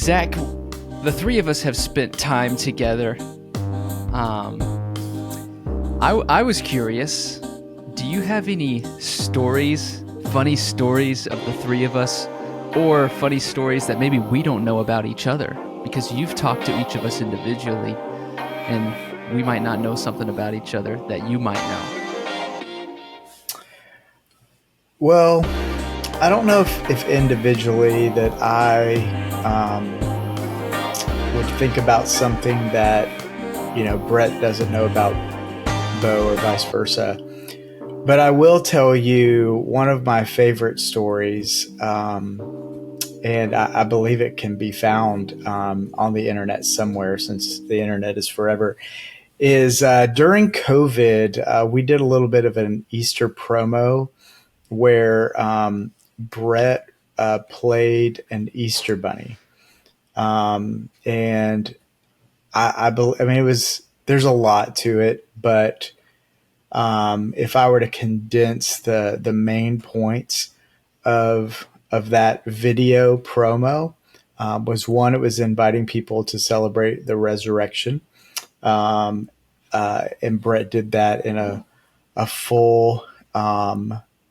Zach, the three of us have spent time together. I was curious, do you have any stories, funny stories of the three of us, or funny stories that maybe we don't know about each other? Because you've talked to each of us individually, and we might not know something about each other that you might know. Well, I don't know if individually that I would think about something that, Brett doesn't know about Bo or vice versa. But I will tell you one of my favorite stories, and I believe it can be found on the internet somewhere since the internet is forever, is during COVID, we did a little bit of an Easter promo where Brett played an Easter bunny. And I mean, there's a lot to it, but if I were to condense the main points of that video promo, was one, it was inviting people to celebrate the resurrection. And Brett did that in a full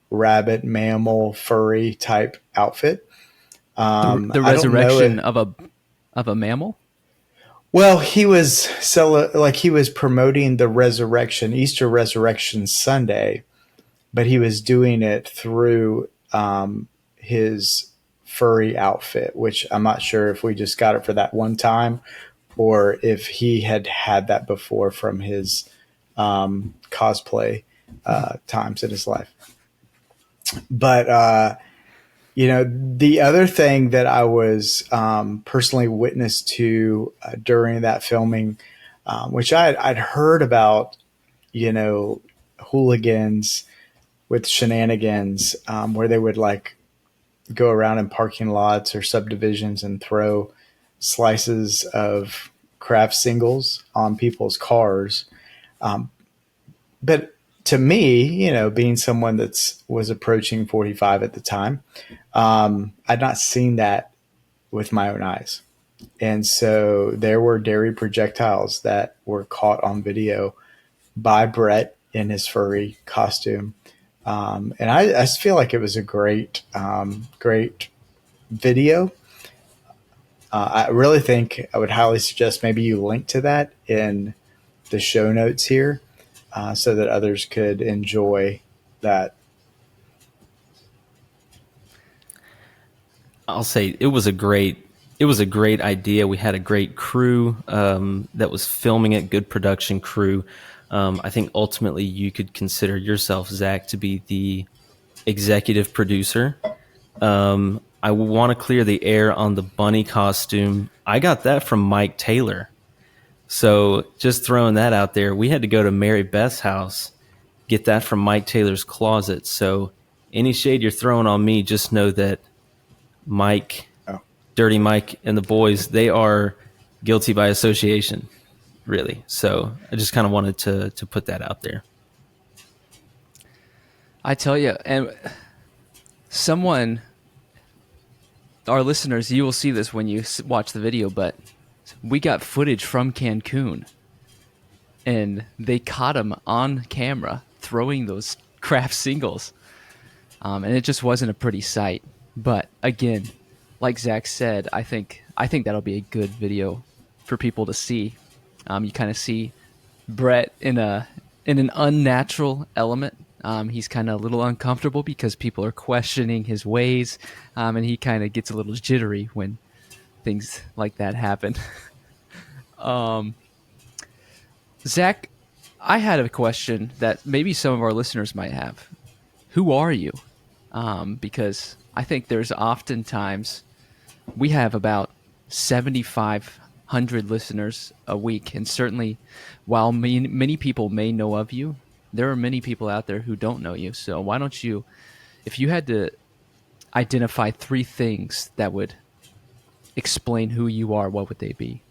rabbit, mammal, furry type outfit. The I don't know resurrection it. of a mammal? Well, he was promoting the resurrection, Easter Resurrection Sunday, but he was doing it through his furry outfit, which I'm not sure if we just got it for that one time or if he had that before from his cosplay times in his life. But the other thing that I was personally witness to during that filming, which I'd heard about, hooligans with shenanigans, where they would like go around in parking lots or subdivisions and throw slices of craft singles on people's cars. But to me, being someone was approaching 45 at the time, I'd not seen that with my own eyes. And so there were dairy projectiles that were caught on video by Brett in his furry costume. And I just feel like it was a great video. I really think I would highly suggest maybe you link to that in the show notes here, so that others could enjoy that. I'll say it was a great idea. We had a great crew that was filming it, good production crew. I think ultimately you could consider yourself, Zach, to be the executive producer. I want to clear the air on the bunny costume. I got that from Mike Taylor. So just throwing that out there, we had to go to Mary Beth's house, get that from Mike Taylor's closet. So any shade you're throwing on me, just know that Mike, Oh. Dirty Mike, and the boys, they are guilty by association, really. So I just kind of wanted to put that out there. I tell you, and our listeners, you will see this when you watch the video, but we got footage from Cancun, and they caught him on camera throwing those craft singles, and it just wasn't a pretty sight. But again, like Zach said, I think that'll be a good video for people to see. You kind of see Brett in an unnatural element. He's kind of a little uncomfortable because people are questioning his ways, and he kind of gets a little jittery when things like that happen. Zach, I had a question that maybe some of our listeners might have. Who are you? Because I think there's oftentimes, we have about 7,500 listeners a week, and certainly while many people may know of you, there are many people out there who don't know you. So why don't you, if you had to identify three things that would explain who you are, what would they be?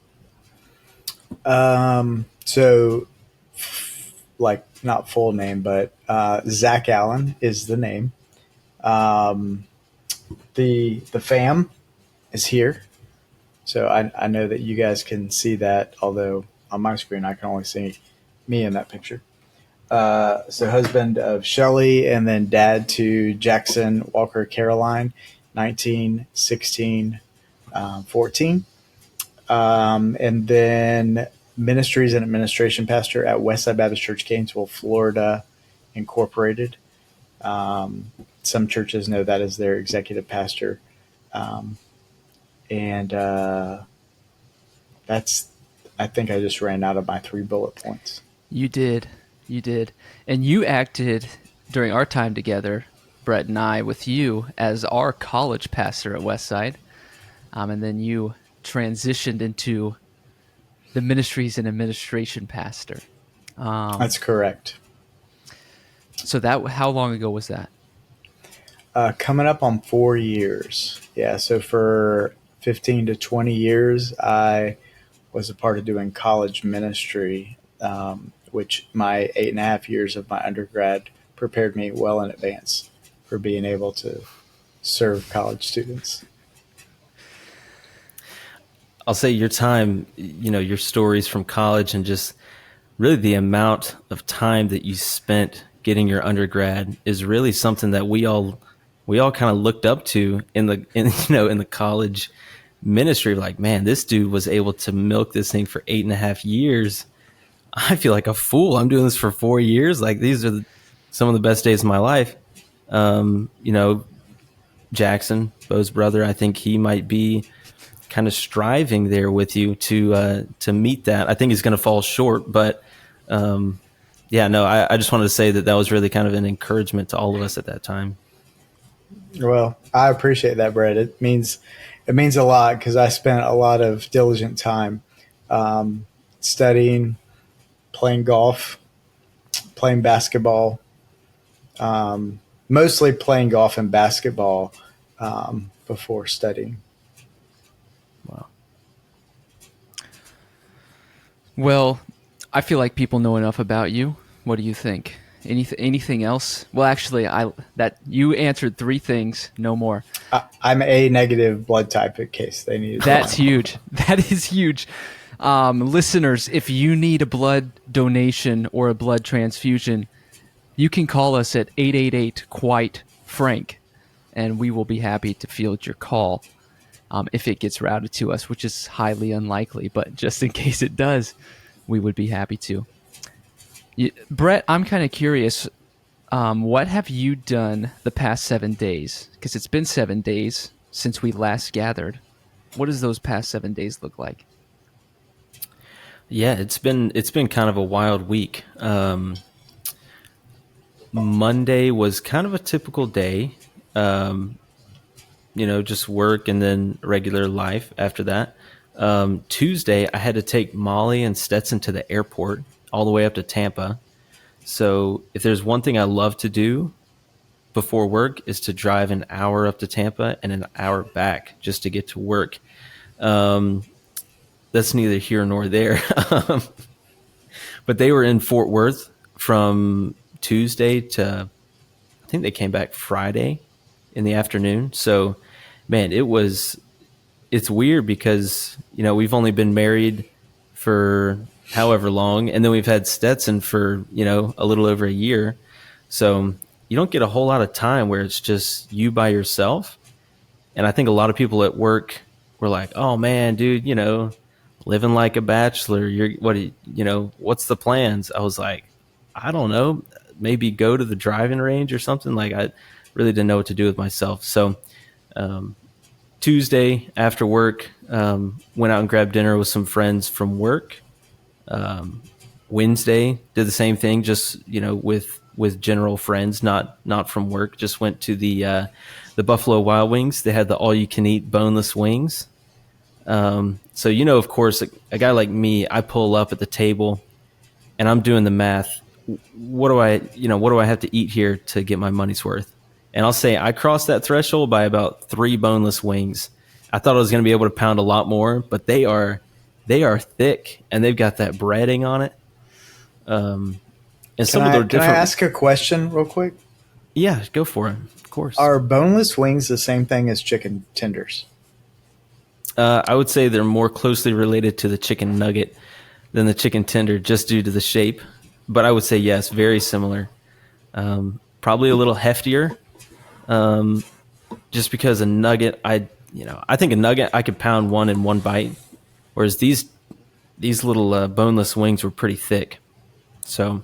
So, like, not full name, but Zach Allen is the name. The fam is here. So I know that you guys can see that, although on my screen I can only see me in that picture. So husband of Shelley, and then dad to Jackson Walker Caroline, 19, 16, 14. And then ministries and administration pastor at Westside Baptist Church, Gainesville, Florida, Incorporated. Some churches know that as their executive pastor. Um, and that's, I think I just ran out of my 3 bullet points. You did. You did. And you acted during our time together, Brett and I, with you as our college pastor at Westside. And then you transitioned into the ministries and administration pastor. That's correct. So how long ago was that? Coming up on 4 years. Yeah. So for 15 to 20 years, I was a part of doing college ministry, which my 8.5 years of my undergrad prepared me well in advance for being able to serve college students. I'll say your time, your stories from college and just really the amount of time that you spent getting your undergrad is really something that we all kind of looked up to in the college ministry. Like, man, this dude was able to milk this thing for 8.5 years. I feel like a fool. I'm doing this for 4 years. Like, these are some of the best days of my life. Jackson, Bo's brother, I think he might be kind of striving there with you to meet that. I think he's going to fall short, but I just wanted to say that was really kind of an encouragement to all of us at that time. Well, I appreciate that, Brett. It means a lot because I spent a lot of diligent time studying, playing golf, playing basketball, mostly playing golf and basketball before studying. Wow. Well, I feel like people know enough about you. What do you think? Anything else? Well, actually, you answered 3 things, no more. I'm A negative blood type in case they need. That's huge. That is huge. Listeners, if you need a blood donation or a blood transfusion, you can call us at 888-QUITE-FRANK, and we will be happy to field your call if it gets routed to us, which is highly unlikely, but just in case it does, we would be happy to. Brett, I'm kind of curious, what have you done the past 7 days? Because it's been 7 days since we last gathered. What does those past 7 days look like? Yeah, it's been kind of a wild week. Monday was kind of a typical day, just work and then regular life after that. Tuesday, I had to take Molly and Stetson to the airport all the way up to Tampa. So if there's one thing I love to do before work is to drive an hour up to Tampa and an hour back just to get to work. That's neither here nor there. But they were in Fort Worth from Tuesday to, I think they came back Friday in the afternoon. So, man, it's weird because, we've only been married for however long, and then we've had Stetson for, a little over a year. So you don't get a whole lot of time where it's just you by yourself. And I think a lot of people at work were like, oh man, dude, living like a bachelor, what's the plans? I was like, I don't know, maybe go to the driving range or something. Like, I really didn't know what to do with myself. So, Tuesday after work, went out and grabbed dinner with some friends from work. Wednesday did the same thing, just, with general friends, not from work. Just went to the Buffalo Wild Wings. They had the all you can eat boneless wings. So, of course, a guy like me, I pull up at the table and I'm doing the math. What do I have to eat here to get my money's worth? And I'll say I crossed that threshold by about 3 boneless wings. I thought I was going to be able to pound a lot more, but they are thick and they've got that breading on it. And some of them are different. Can I ask a question real quick? Yeah, go for it. Of course. Are boneless wings the same thing as chicken tenders? I would say they're more closely related to the chicken nugget than the chicken tender, just due to the shape. But I would say yes, very similar. Probably a little heftier, just because a nugget, I think a nugget I could pound one in one bite, whereas these little boneless wings were pretty thick. So,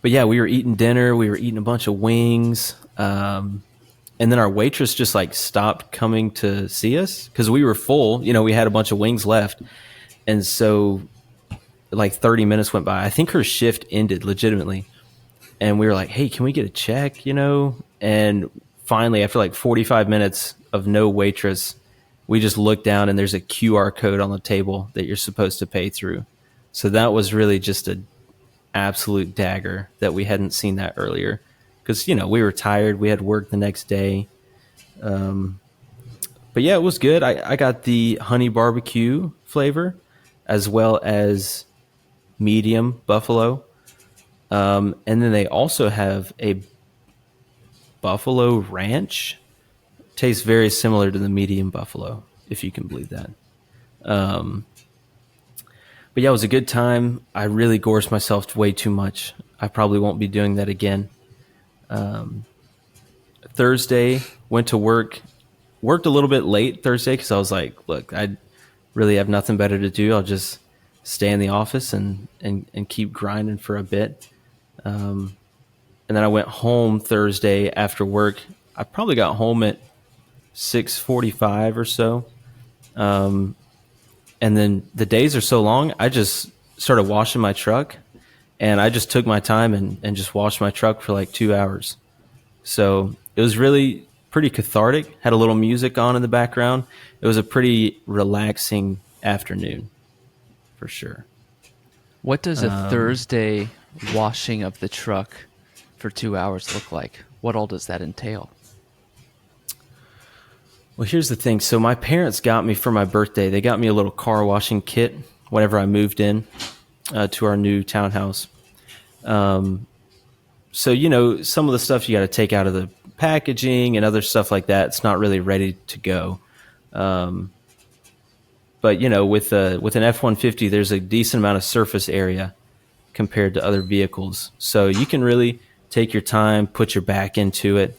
but yeah, we were eating dinner. We were eating a bunch of wings. And then our waitress just like stopped coming to see us because we were full. You know, we had a bunch of wings left. And so like 30 minutes went by. I think her shift ended legitimately. And we were like, hey, can we get a check, you know? And finally, after like 45 minutes of no waitress, we just looked down and there's a QR code on the table that you're supposed to pay through. So that was really just an absolute dagger that we hadn't seen that earlier. Because, you know, we were tired. We had work the next day. But yeah, it was good. I got the honey barbecue flavor as well as medium buffalo. And then they also have a buffalo ranch. Tastes very similar to the medium buffalo, if you can believe that. But yeah, it was a good time. I really gorged myself way too much. I probably won't be doing that again. Thursday, went to worked a little bit late Thursday because I was like, look, I really have nothing better to do. I'll just stay in the office and keep grinding for a bit. And then I went home Thursday after work. I probably got home at 6:45 or so. And then the days are so long, I just started washing my truck. And I just took my time and just washed my truck for like 2 hours. So it was really pretty cathartic. Had a little music on in the background. It was a pretty relaxing afternoon, for sure. What does a Thursday washing of the truck for 2 hours look like? What all does that entail? Well, here's the thing. So my parents got me for my birthday. They got me a little car washing kit whenever I moved in to our new townhouse. So, you know, some of the stuff you got to take out of the packaging and other stuff like that. It's not really ready to go. But, you know, with an F-150, there's a decent amount of surface area compared to other vehicles. So you can really take your time, put your back into it,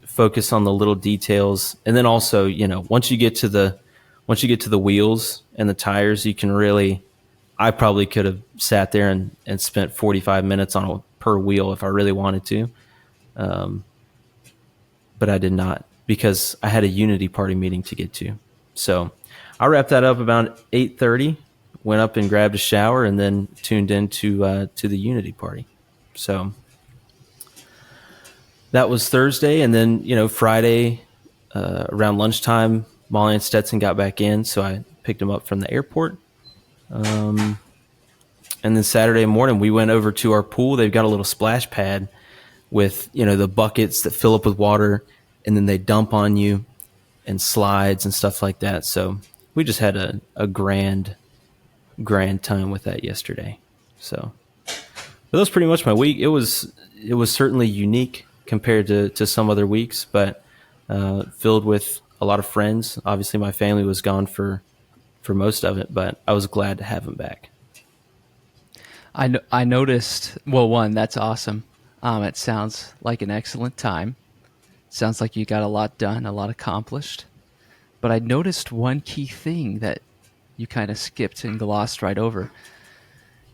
focus on the little details. And then also, you know, once you get to the wheels and the tires, you can really, I probably could have sat there and spent 45 minutes on per wheel if I really wanted to. But I did not because I had a Unity party meeting to get to. So I wrapped that up about 8:30, went up and grabbed a shower and then tuned into to the Unity party. So that was Thursday. And then, you know, Friday around lunchtime, Molly and Stetson got back in. So I picked them up from the airport. And then Saturday morning, we went over to our pool. They've got a little splash pad with, you know, the buckets that fill up with water, and then they dump on you and slides and stuff like that. So we just had a grand time with that yesterday. So but that was pretty much my week. It was certainly unique compared to some other weeks, but filled with a lot of friends. Obviously, my family was gone for most of it, but I was glad to have them back. I noticed, well, one, that's awesome. It sounds like an excellent time. Sounds like you got a lot done, a lot accomplished. But I noticed one key thing that you kind of skipped and glossed right over.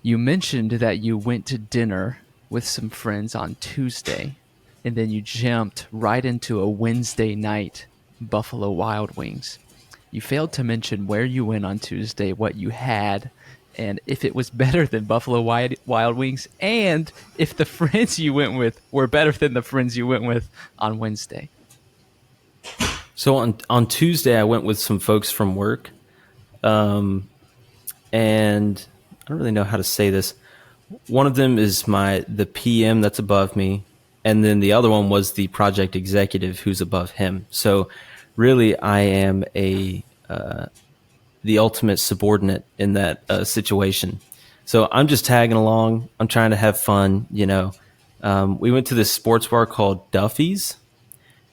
You mentioned that you went to dinner with some friends on Tuesday, and then you jumped right into a Wednesday night Buffalo Wild Wings. You failed to mention where you went on Tuesday, what you had, and if it was better than Buffalo Wild Wings, and if the friends you went with were better than the friends you went with on Wednesday. So on Tuesday, I went with some folks from work, and I don't really know how to say this. One of them is the PM that's above me, and then the other one was the project executive who's above him. So really, I am the ultimate subordinate in that situation. So I'm just tagging along. I'm trying to have fun, you know. We went to this sports bar called Duffy's,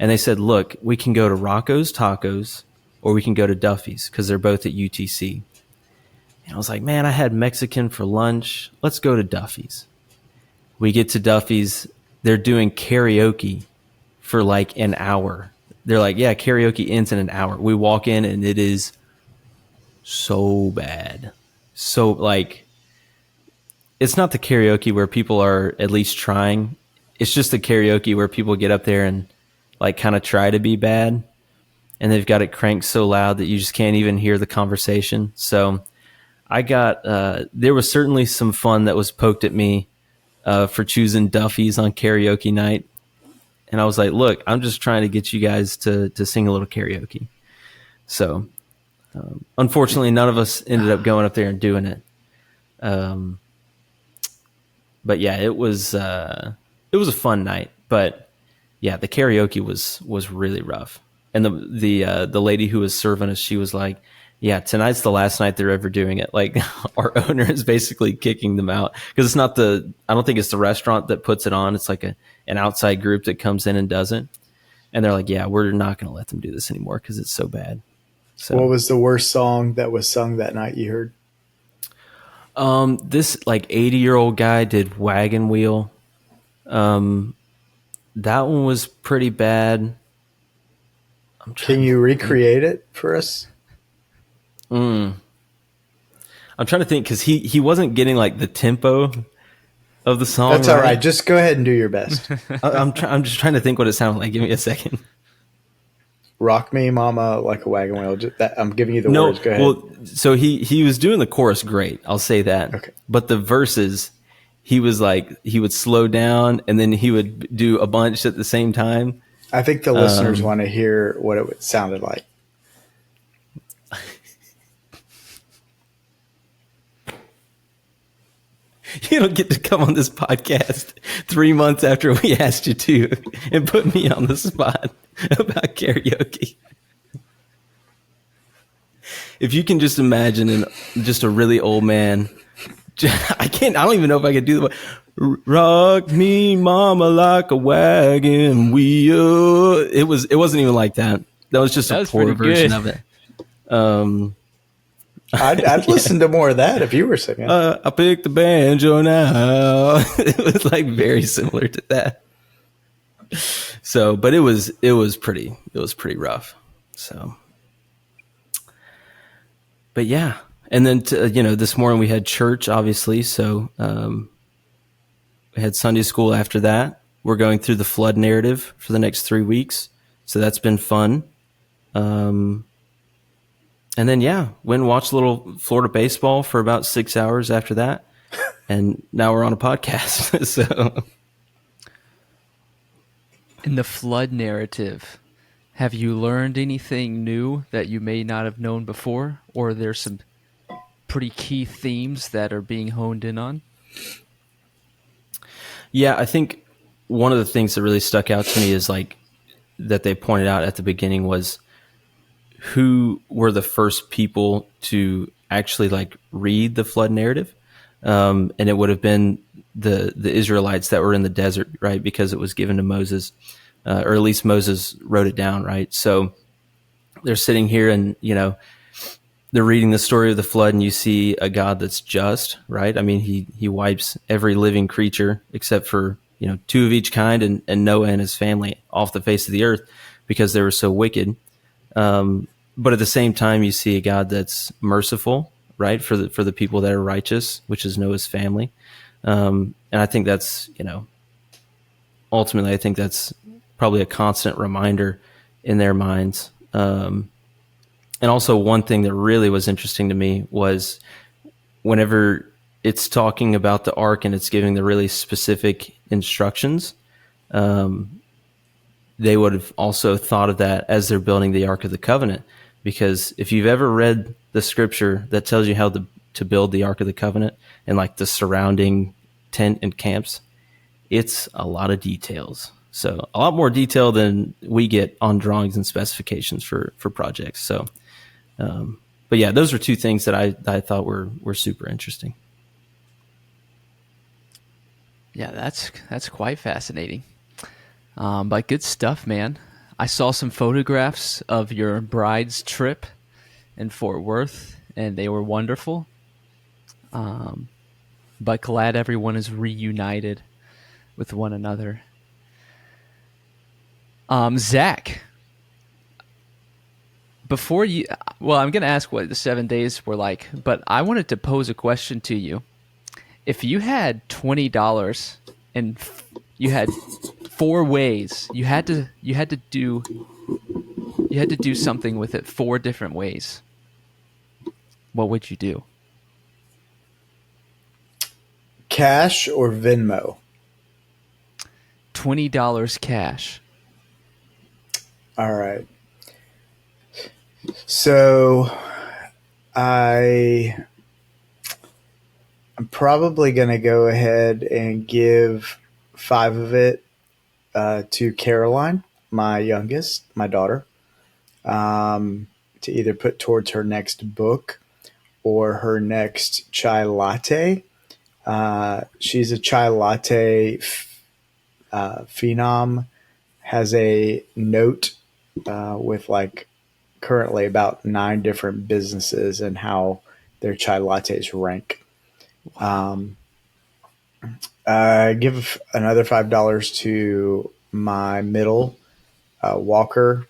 and they said, look, we can go to Rocco's Tacos, or we can go to Duffy's because they're both at UTC. And I was like, man, I had Mexican for lunch. Let's go to Duffy's. We get to Duffy's. They're doing karaoke for like an hour. They're like, yeah, karaoke ends in an hour. We walk in and it is so bad. So like, it's not the karaoke where people are at least trying. It's just the karaoke where people get up there and like kind of try to be bad. And they've got it cranked so loud that you just can't even hear the conversation. So I got, there was certainly some fun that was poked at me for choosing Duffy's on karaoke night. And I was like, look, I'm just trying to get you guys to sing a little karaoke. So unfortunately, none of us ended up going up there and doing it. But yeah, it was a fun night. But yeah, the karaoke was really rough. And the lady who was serving us, she was like, yeah, tonight's the last night they're ever doing it. Like our owner is basically kicking them out because it's not I don't think it's the restaurant that puts it on. It's like an outside group that comes in and does it. And they're like, yeah, we're not going to let them do this anymore because it's so bad. So what was the worst song that was sung that night you heard? This like 80-year-old guy did Wagon Wheel. That one was pretty bad. Can you recreate it for us? I'm trying to think because he wasn't getting like the tempo of the song. That's all right. Just go ahead and do your best. I'm just trying to think what it sounded like. Give me a second. Rock me, mama, like a wagon wheel. I'm giving you the words. Go ahead. Well, so he was doing the chorus great. I'll say that. Okay. But the verses, he was like, he would slow down and then he would do a bunch at the same time. I think the listeners want to hear what it sounded like. You don't get to come on this podcast 3 months after we asked you to and put me on the spot about karaoke. If you can just imagine just a really old man, I don't even know if I could do the rock me mama like a wagon wheel. It wasn't even like that. That was just a poor version of it. I'd listen to more of that if you were singing. I picked the banjo now. It was like very similar to that. So, but it was pretty rough. So, but yeah. And then, this morning we had church, obviously. So, we had Sunday school after that. We're going through the flood narrative for the next 3 weeks. So that's been fun. And then, went and watched a little Florida baseball for about 6 hours after that. And now we're on a podcast. So, in the flood narrative, have you learned anything new that you may not have known before? Or there's some pretty key themes that are being honed in on? Yeah, I think one of the things that really stuck out to me is like that they pointed out at the beginning was who were the first people to actually like read the flood narrative. And it would have been the Israelites that were in the desert, right? Because it was given to Moses, or at least Moses wrote it down, right? So they're sitting here and, they're reading the story of the flood and you see a God that's just, right? I mean, he wipes every living creature except for, 2 of each kind and Noah and his family off the face of the earth because they were so wicked. But at the same time, you see a God that's merciful, right? For the people that are righteous, which is Noah's family. And I think that's, ultimately, I think that's probably a constant reminder in their minds. And also one thing that really was interesting to me was whenever it's talking about the ark and it's giving the really specific instructions, they would have also thought of that as they're building the Ark of the Covenant. Because if you've ever read the scripture that tells you how to build the Ark of the Covenant and like the surrounding tent and camps, it's a lot of details. So a lot more detail than we get on drawings and specifications for projects. So, but yeah, those are two things that I thought were super interesting. Yeah, that's quite fascinating. But good stuff, man. I saw some photographs of your bride's trip in Fort Worth, and they were wonderful. But glad everyone is reunited with one another. Zach, before you, well, I'm going to ask what the 7 days were like, but I wanted to pose a question to you. If you had $20 and you had 4 ways, you had to do something with it 4 different ways, what would you do? Cash or Venmo? $20 cash. All right. So I'm probably going to go ahead and give 5 of it to Caroline, my youngest, my daughter, to either put towards her next book or her next chai latte. She's a chai latte phenom, has a note with like currently about 9 different businesses and how their chai lattes rank. Give another $5 to my middle, Walker.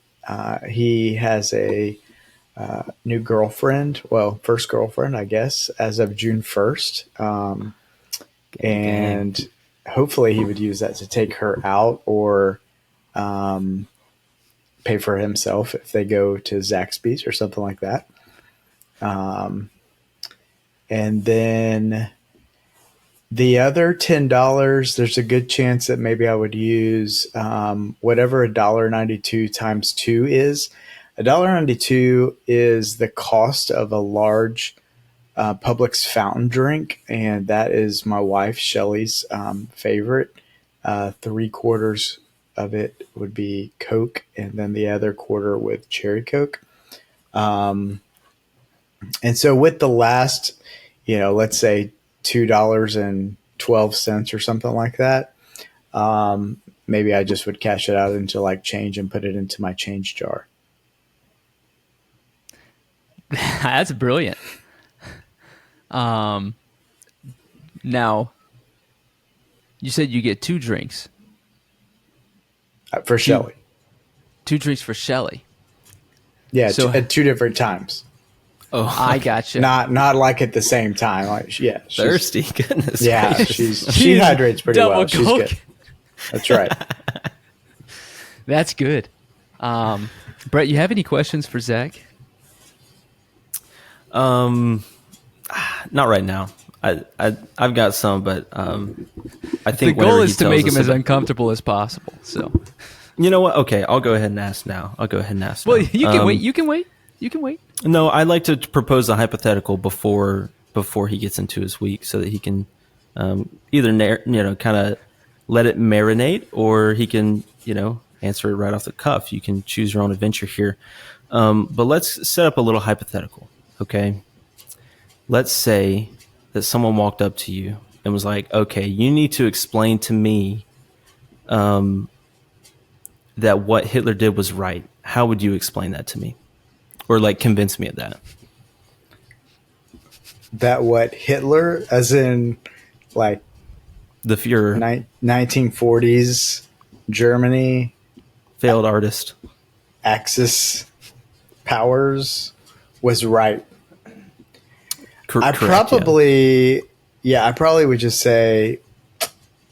He has a new girlfriend. Well, first girlfriend, I guess, as of June 1st. And hopefully he would use that to take her out or pay for himself if they go to Zaxby's or something like that. And then the other $10, there's a good chance that maybe I would use whatever $1.92 times 2 is. $1.92 is the cost of a large Publix fountain drink, and that is my wife Shelly's favorite. 3/4 of it would be Coke, and then the other quarter with cherry Coke. And so with the last, let's say $2.12 or something like that, maybe I just would cash it out into like change and put it into my change jar. That's brilliant. Now, you said you get 2 drinks. For Shelly. 2 drinks for Shelly. Yeah, So- at 2 different times. Oh, I gotcha. Not like at the same time. Like, yeah, thirsty. Goodness. Yeah, gracious. she hydrates pretty Double well. She's Coke. good. That's right. That's good. Brett, you have any questions for Zach? Not right now. I've got some, but I The think goal whenever is he to tells make him us as about- uncomfortable as possible. So, You know what? Okay, I'll go ahead and ask now. well, you can wait. You can wait. You can wait. No, I'd like to propose a hypothetical before he gets into his week, so that he can either kind of let it marinate, or he can answer it right off the cuff. You can choose your own adventure here. But let's set up a little hypothetical. Okay, let's say that someone walked up to you and was like, "Okay, you need to explain to me that what Hitler did was right." How would you explain that to me? Or like convince me of that? That what Hitler, as in like The Fuhrer, 1940s Germany, failed artist. Axis powers, was right. I Correct, probably would just say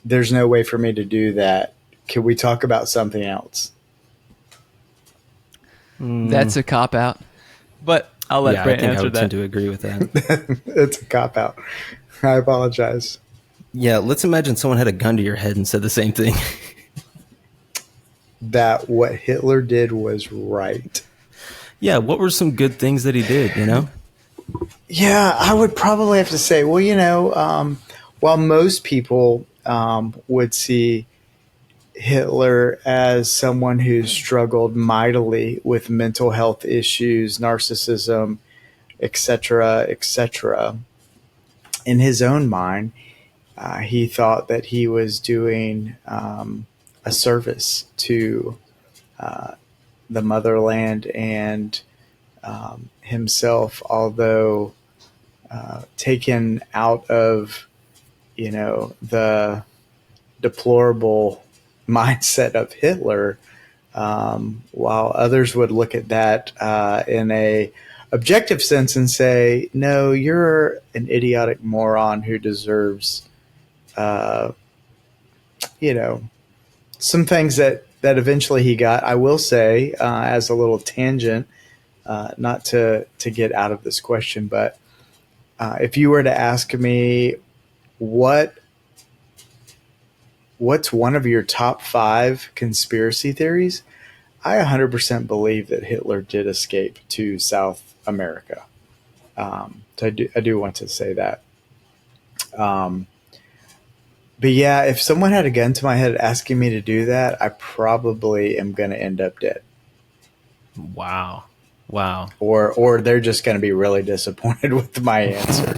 there's no way for me to do that. Can we talk about something else? That's a cop out. But I'll let Brett I think I answer would that. tend to agree with that. It's a cop out. I apologize. Yeah, let's imagine someone had a gun to your head and said the same thing. That what Hitler did was right. Yeah, what were some good things that he did, Yeah, I would probably have to say, well, while most people would see Hitler as someone who struggled mightily with mental health issues, narcissism, etc., etc., in his own mind, he thought that he was doing a service to the motherland and himself, although taken out of the deplorable mindset of Hitler, while others would look at that in a objective sense and say, no, you're an idiotic moron who deserves, uh, you know, some things that eventually he got. I will say, as a little tangent, not to get out of this question, but if you were to ask me what what's one of your top 5 conspiracy theories, I 100% believe that Hitler did escape to South America. So I do want to say that. Um, but yeah, if someone had a gun to my head asking me to do that, I probably am going to end up dead. Wow. Wow. Or they're just going to be really disappointed with my answer.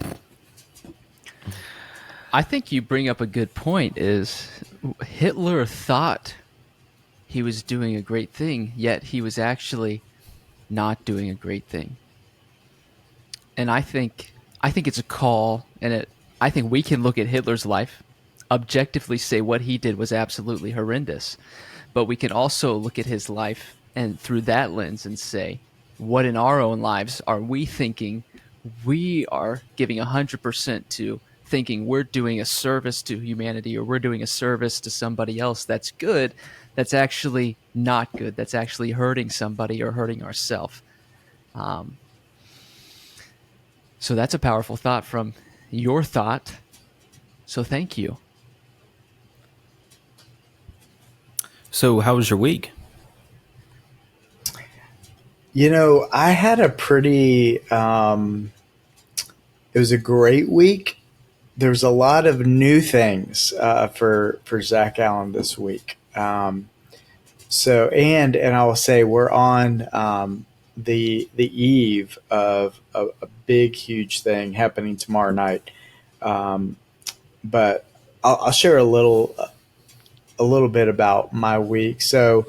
I think you bring up a good point. Is Hitler thought he was doing a great thing, yet he was actually not doing a great thing. And I think it's a call, and I think we can look at Hitler's life, objectively say what he did was absolutely horrendous, but we can also look at his life and through that lens and say, what in our own lives are we thinking we are giving 100% to, thinking we're doing a service to humanity or we're doing a service to somebody else that's good, that's actually not good, that's actually hurting somebody or hurting ourselves. So that's a powerful thought from your thought. So thank you. So how was your week? I had a pretty, it was a great week. There's a lot of new things for Zach Allen this week. And I will say we're on the eve of a big, huge thing happening tomorrow night. But I'll share a little bit about my week. So,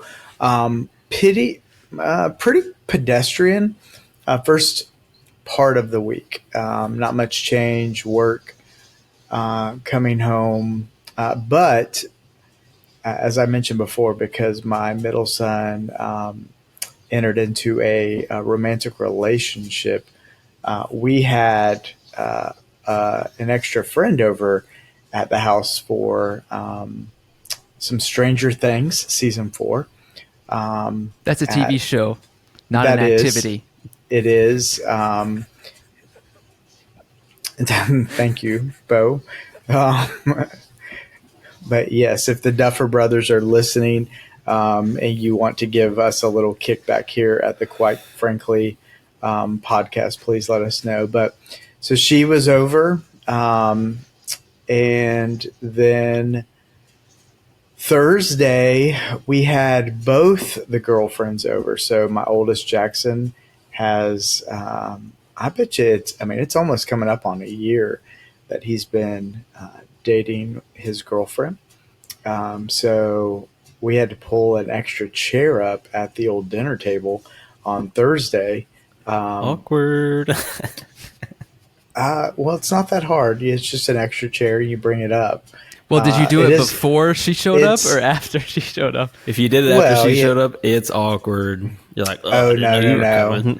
pretty pedestrian first part of the week. Not much change, work, coming home, but as I mentioned before, because my middle son entered into a romantic relationship, we had an extra friend over at the house for some Stranger Things season 4. That's a TV show, not an activity. It is. Thank you, Bo. But yes, if the Duffer Brothers are listening and you want to give us a little kickback here at the Quite Frankly podcast, please let us know. But so she was over, and then Thursday we had both the girlfriends over. So my oldest Jackson has, I bet you it's almost coming up on a year that he's been dating his girlfriend. So we had to pull an extra chair up at the old dinner table on Thursday. Awkward. Well, it's not that hard. It's just an extra chair. You bring it up. Well, did you do it before she showed up or after she showed up? If you did it after she showed up, it's awkward. You're like, oh no.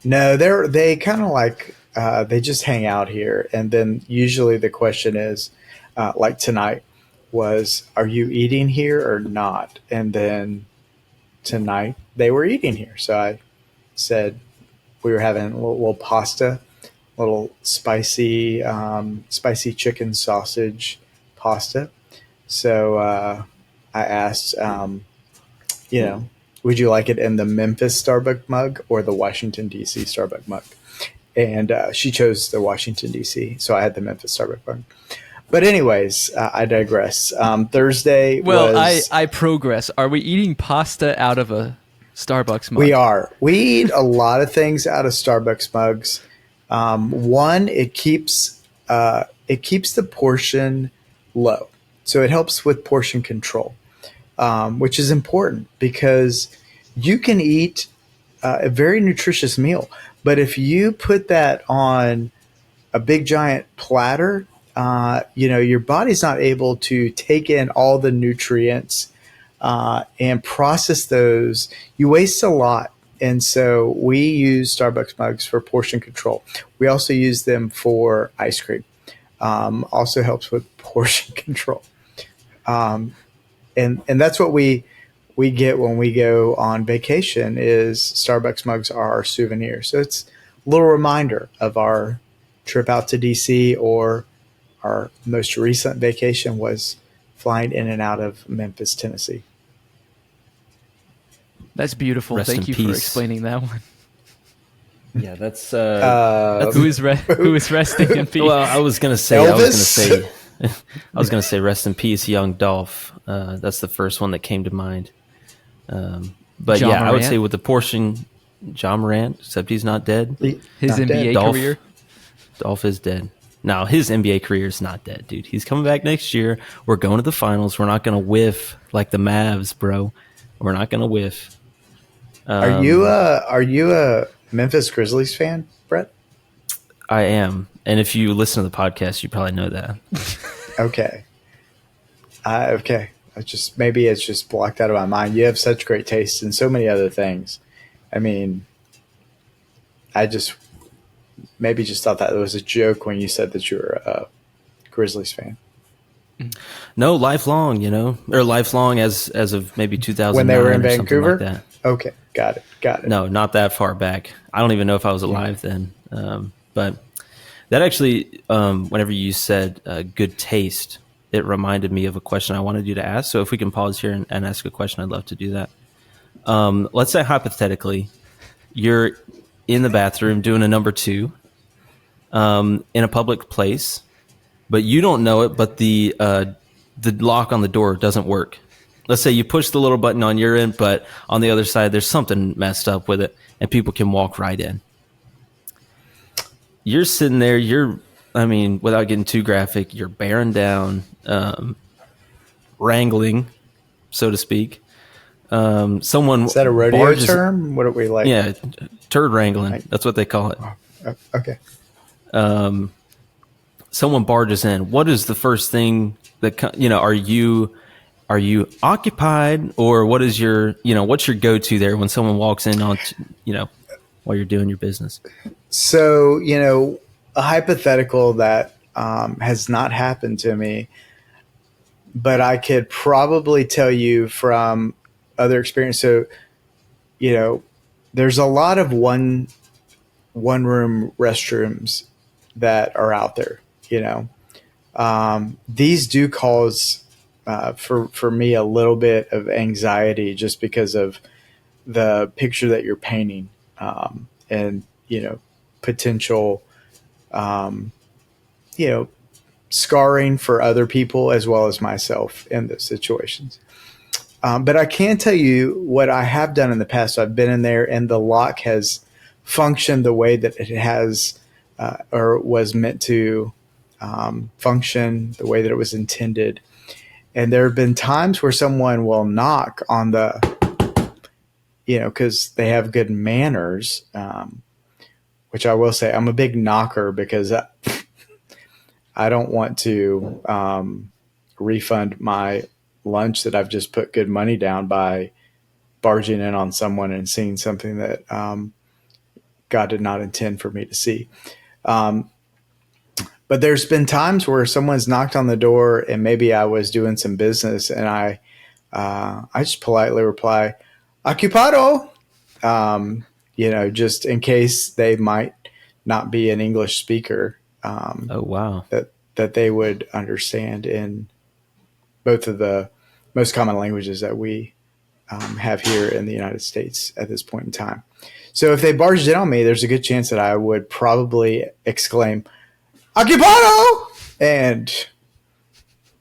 No, they kind of like they just hang out here, and then usually the question is, like tonight was, are you eating here or not? And then tonight they were eating here, so I said we were having a little pasta, little spicy chicken sausage pasta. So I asked, would you like it in the Memphis Starbucks mug or the Washington, D.C. Starbucks mug? And she chose the Washington, D.C., so I had the Memphis Starbucks mug. But anyways, I digress. Thursday was... I progress. Are we eating pasta out of a Starbucks mug? We are. We eat a lot of things out of Starbucks mugs. One, it keeps the portion low. So it helps with portion control, which is important because you can eat a very nutritious meal. But if you put that on a big giant platter, your body's not able to take in all the nutrients and process those. You waste a lot. And so we use Starbucks mugs for portion control. We also use them for ice cream. Also helps with portion control. And that's what we get when we go on vacation is Starbucks mugs are our souvenir. So it's a little reminder of our trip out to DC, or our most recent vacation was flying in and out of Memphis, Tennessee. That's beautiful. Rest Thank in you for peace. explaining that one. Yeah, that's Who is resting in peace? well, I was gonna say Elvis? I was gonna say rest in peace, young Dolph. That's the first one that came to mind. But John yeah, I would Morant? say with the portion, John Morant, except he's not dead. His Not NBA dead. Dolph. career. Dolph is dead. Now his NBA career is not dead, dude. He's coming back next year. We're going to the finals. We're not gonna whiff like the Mavs, bro. We're not gonna whiff. Are you a Memphis Grizzlies fan, Brett? I am, and if you listen to the podcast, you probably know that. Okay. Okay. Maybe it's just blocked out of my mind. You have such great taste in so many other things. I mean, I just maybe just thought that it was a joke when you said that you were a Grizzlies fan. No, lifelong, or lifelong as of maybe 2009 When they were in or something Vancouver? like that. Okay. Got it. No, not that far back. I don't even know if I was alive then. But that actually, whenever you said good taste, it reminded me of a question I wanted you to ask. So if we can pause here and ask a question, I'd love to do that. Let's say hypothetically, you're in the bathroom doing a number two in a public place, but you don't know it, but the lock on the door doesn't work. Let's say you push the little button on your end, but on the other side, there's something messed up with it, and people can walk right in. You're sitting there, without getting too graphic, you're bearing down, wrangling, so to speak. Someone Is that a rodeo barges- term? What are we like? Yeah, turd wrangling. That's what they call it. Okay. Someone barges in. What is the first thing that are you occupied, or what is your what's your go-to there when someone walks in on while you're doing your business? So, a hypothetical that has not happened to me, but I could probably tell you from other experience. So, there's a lot of one room restrooms that are out there, these do cause for me a little bit of anxiety just because of the picture that you're painting, and potential scarring for other people as well as myself in those situations. But I can tell you what I have done in the past. I've been in there and the lock has functioned the way that it has or was meant to function, the way that it was intended. And there have been times where someone will knock on the, because they have good manners, which I will say I'm a big knocker because I don't want to refund my lunch that I've just put good money down by barging in on someone and seeing something that God did not intend for me to see. But there's been times where someone's knocked on the door and maybe I was doing some business and I just politely reply, "Occupado," just in case they might not be an English speaker. Oh, wow. That they would understand in both of the most common languages that we have here in the United States at this point in time. So if they barged in on me, there's a good chance that I would probably exclaim, "Occupado!" And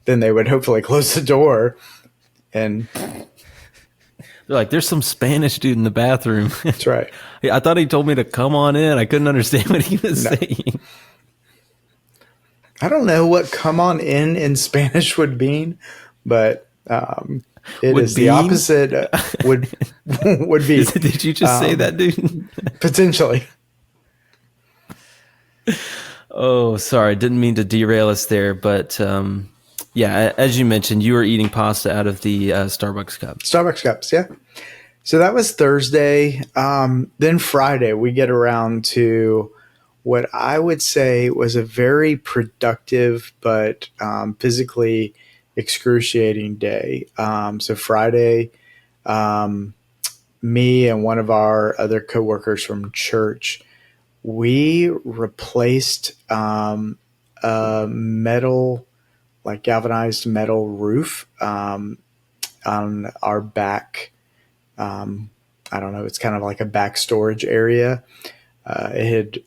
then they would hopefully close the door. And They're like, there's some Spanish dude in the bathroom. that's right. I thought he told me to come on in. I couldn't understand what he was saying. I don't know what "come on in" Spanish would mean, but It Would is the beans? opposite. Would would be Did you just say that, dude? potentially. Oh, sorry, didn't mean to derail us there, but yeah, as you mentioned, you were eating pasta out of the Starbucks cup. Starbucks cups, yeah. So that was Thursday. Then Friday, we get around to what I would say was a very productive but physically excruciating day. So Friday, um, me and one of our other coworkers from church, we replaced a metal, like galvanized metal roof on our back. I don't know. It's kind of like a back storage area. It had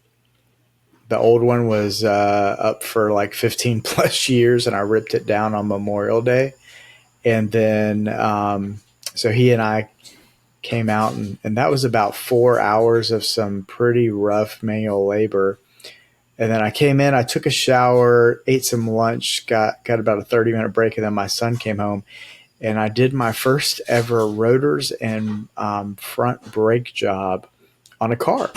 the old one was up for like 15 plus years, and I ripped it down on Memorial Day. And then so he and I came out, and that was about 4 hours of some pretty rough manual labor. And then I came in, I took a shower, ate some lunch, got about a 30-minute break, and then my son came home, and I did my first ever rotors and front brake job on a car.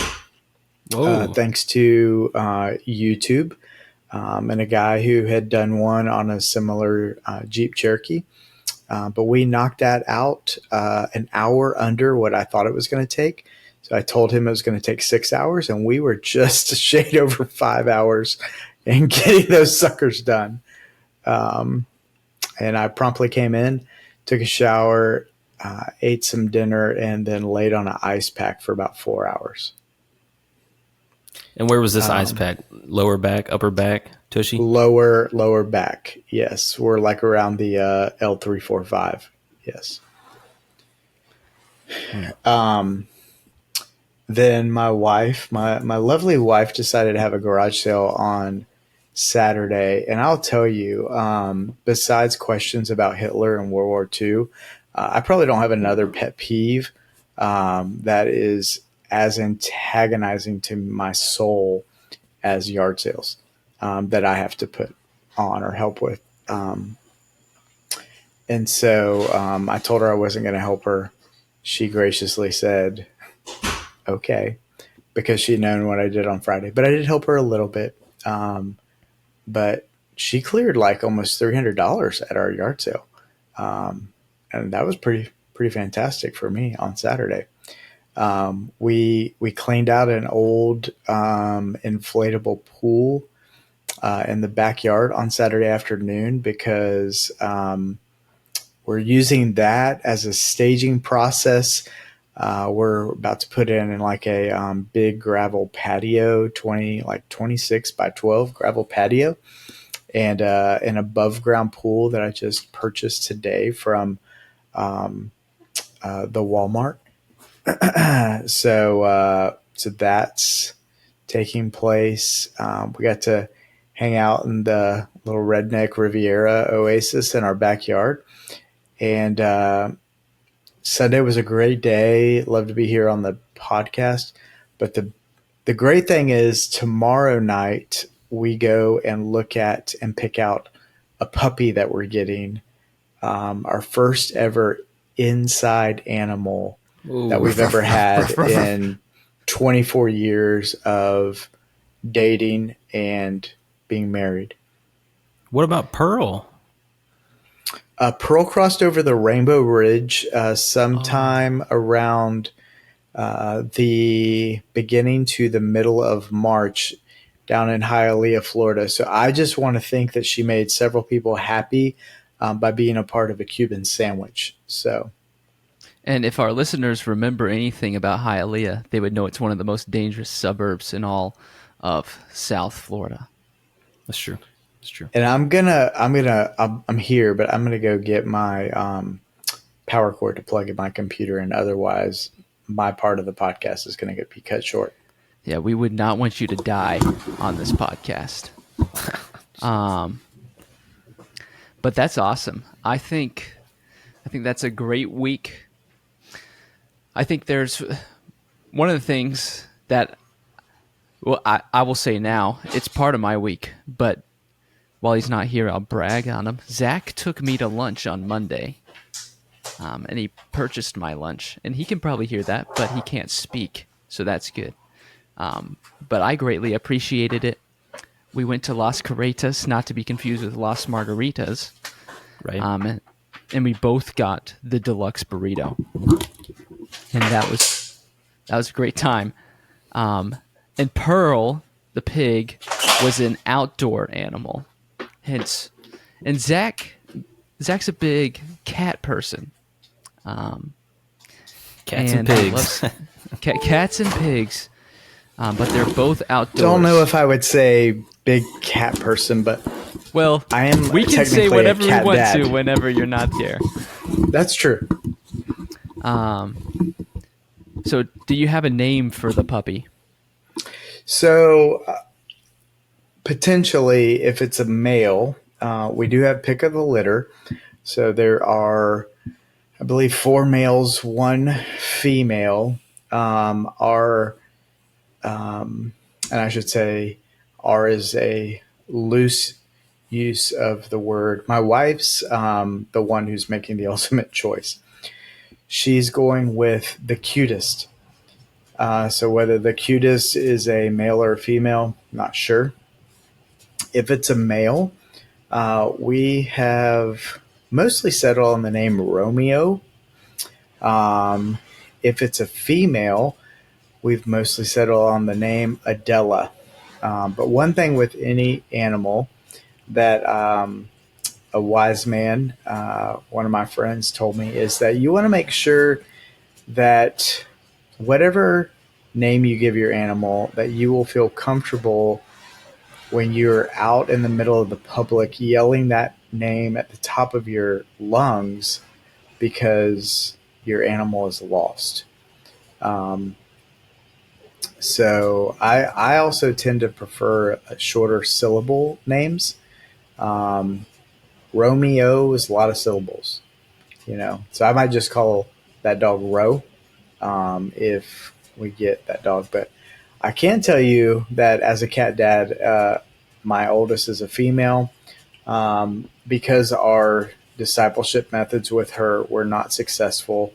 Whoa. Thanks to YouTube and a guy who had done one on a similar Jeep Cherokee. But we knocked that out an hour under what I thought it was going to take. So I told him it was going to take 6 hours, and we were just a shade over 5 hours in getting those suckers done. And I promptly came in, took a shower, ate some dinner, and then laid on an ice pack for about 4 hours. And where was this ice pack? Lower back, upper back, tushy? Lower back. Yes, we're like around the L345. Yes. Then my wife, my lovely wife, decided to have a garage sale on Saturday, and I'll tell you, besides questions about Hitler and World War II, I probably don't have another pet peeve that is as antagonizing to my soul as yard sales that I have to put on or help with. And so I told her I wasn't going to help her. She graciously said, okay, because she'd known what I did on Friday. But I did help her a little bit. But she cleared like almost $300 at our yard sale. And that was pretty fantastic for me on Saturday. We cleaned out an old inflatable pool in the backyard on Saturday afternoon because we're using that as a staging process. We're about to put in like a big gravel patio, 26 by 12 gravel patio, and an above ground pool that I just purchased today from the Walmart. So that's taking place. We got to hang out in the little redneck Riviera oasis in our backyard. And Sunday was a great day. Love to be here on the podcast. But the great thing is tomorrow night we go and look at and pick out a puppy that we're getting. Our first ever inside animal that we've ever had in 24 years of dating and being married. What about Pearl? Pearl crossed over the Rainbow Ridge sometime around the beginning to the middle of March down in Hialeah, Florida. So I just want to think that she made several people happy by being a part of a Cuban sandwich. So, And if our listeners remember anything about Hialeah, they would know it's one of the most dangerous suburbs in all of South Florida. That's true. That's true. and I'm here, but I'm gonna go get my power cord to plug in my computer, and otherwise, my part of the podcast is gonna be cut short. Yeah, we would not want you to die on this podcast. But that's awesome. I think that's a great week. I think there's one of the things that, well, I will say now, it's part of my week, but while he's not here, I'll brag on him. Zach took me to lunch on Monday, and he purchased my lunch. And he can probably hear that, but he can't speak, so that's good. But I greatly appreciated it. We went to Las Carretas, not to be confused with Las Margaritas. Right. And we both got the deluxe burrito, and that was a great time. And Pearl, the pig, was an outdoor animal. Hence, and Zach's a big cat person. Cats and pigs. Cats and pigs, but they're both outdoors. Don't know if I would say big cat person, but well, I am. We can say whatever we want dad. to whenever you're not here. That's true. So, do you have a name for the puppy? So, potentially, if it's a male, we do have pick of the litter. So there are, I believe, 4 males, 1 female. And I should say, R is a loose use of the word. My wife's the one who's making the ultimate choice. She's going with the cutest. So whether the cutest is a male or a female, not sure. If it's a male, we have mostly settled on the name Romeo. If it's a female, we've mostly settled on the name Adela. But one thing with any animal that a wise man, one of my friends, told me is that you want to make sure that whatever name you give your animal, that you will feel comfortable when you're out in the middle of the public yelling that name at the top of your lungs because your animal is lost. So I also tend to prefer shorter syllable names. Romeo is a lot of syllables, so I might just call that dog Ro if we get that dog. But I can tell you that as a cat dad, my oldest is a female. Because our discipleship methods with her were not successful,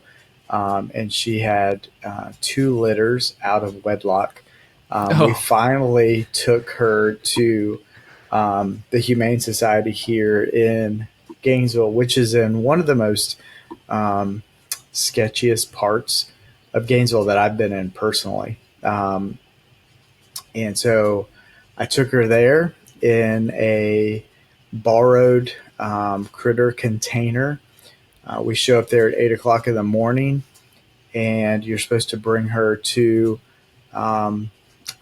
and she had 2 litters out of wedlock. We finally took her to the Humane Society here in Gainesville, which is in one of the most sketchiest parts of Gainesville that I've been in personally. And so I took her there in a borrowed critter container. We show up there at 8 o'clock in the morning, and you're supposed to bring her to the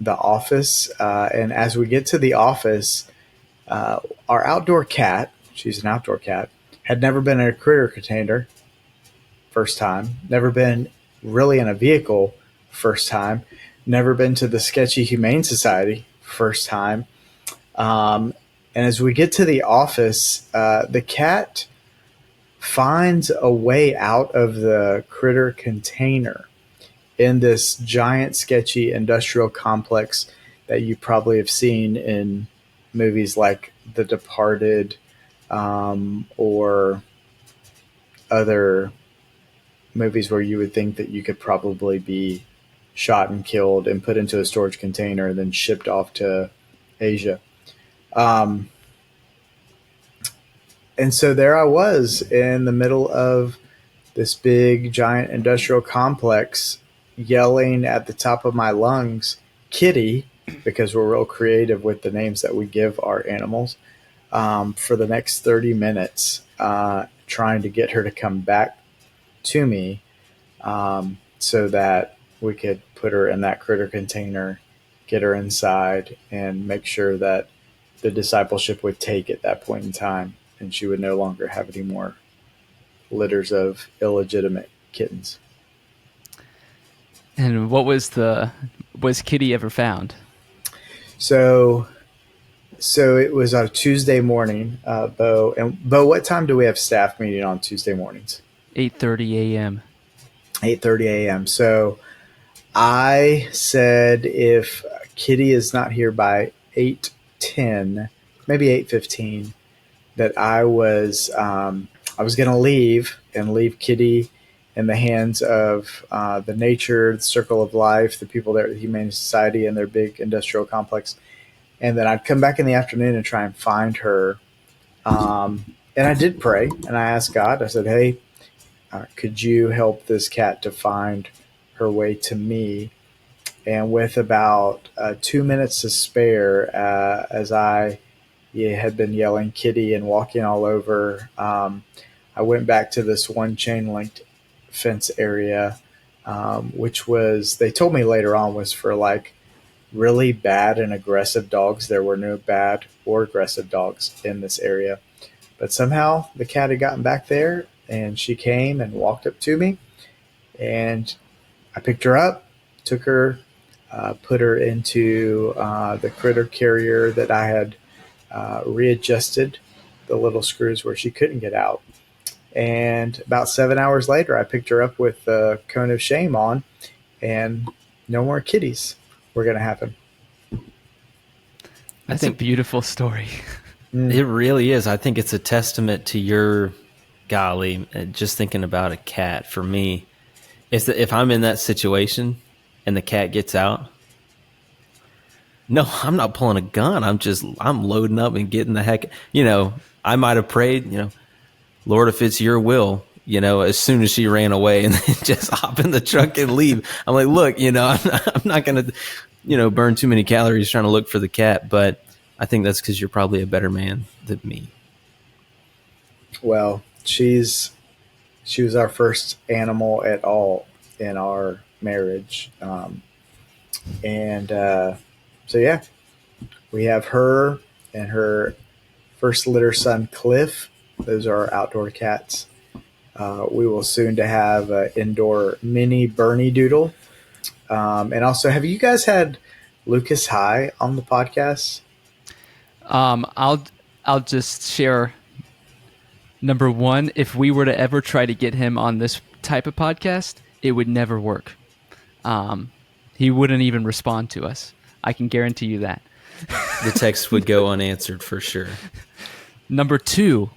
office. And as we get to the office, our outdoor cat, she's an outdoor cat, had never been in a critter container, first time, never been really in a vehicle, first time, never been to the sketchy Humane Society, first time. And as we get to the office, the cat finds a way out of the critter container in this giant, sketchy industrial complex that you probably have seen in movies like The Departed or other movies where you would think that you could probably be shot and killed and put into a storage container and then shipped off to Asia. And so there I was in the middle of this big, giant industrial complex, yelling at the top of my lungs, Kitty, because we're real creative with the names that we give our animals, for the next 30 minutes, trying to get her to come back to me so that we could put her in that critter container, get her inside, and make sure that the discipleship would take at that point in time, and she would no longer have any more litters of illegitimate kittens. And what was Kitty ever found? So it was on a Tuesday morning, Bo. And Bo, what time do we have staff meeting on Tuesday mornings? 8:30 a.m. 8:30 a.m. So I said if Kitty is not here by 8:10, maybe 8:15, that I was I was going to leave and leave Kitty in the hands of the nature, the circle of life, the people there at the Humane Society and their big industrial complex. And then I'd come back in the afternoon and try and find her. And I did pray, and I asked God, I said, hey, could you help this cat to find her way to me? And with about 2 minutes to spare, as I had been yelling kitty and walking all over, I went back to this one chain linked fence area, which was, they told me later on, was for like really bad and aggressive dogs. There were no bad or aggressive dogs in this area. But somehow the cat had gotten back there, and she came and walked up to me, and I picked her up, took her, put her into the critter carrier that I had readjusted the little screws where she couldn't get out. And about 7 hours later, I picked her up with the cone of shame on, and no more kitties were going to happen. That's a beautiful story. It really is. I think it's a testament to your, golly, just thinking about a cat. For me, if I'm in that situation and the cat gets out, no, I'm not pulling a gun. I'm loading up and getting the heck. I might have prayed, Lord, if it's your will, as soon as she ran away, and then just hop in the truck and leave. I'm like, look, I'm not going to, burn too many calories trying to look for the cat. But I think that's because you're probably a better man than me. Well, she was our first animal at all in our marriage. So yeah, we have her and her first litter son, Cliff. Those are our outdoor cats. We will soon to have an indoor mini Bernie Doodle. And also, have you guys had Lucas High on the podcast? I'll just share. Number one, if we were to ever try to get him on this type of podcast, it would never work. He wouldn't even respond to us. I can guarantee you that. The text would go unanswered for sure. Number two,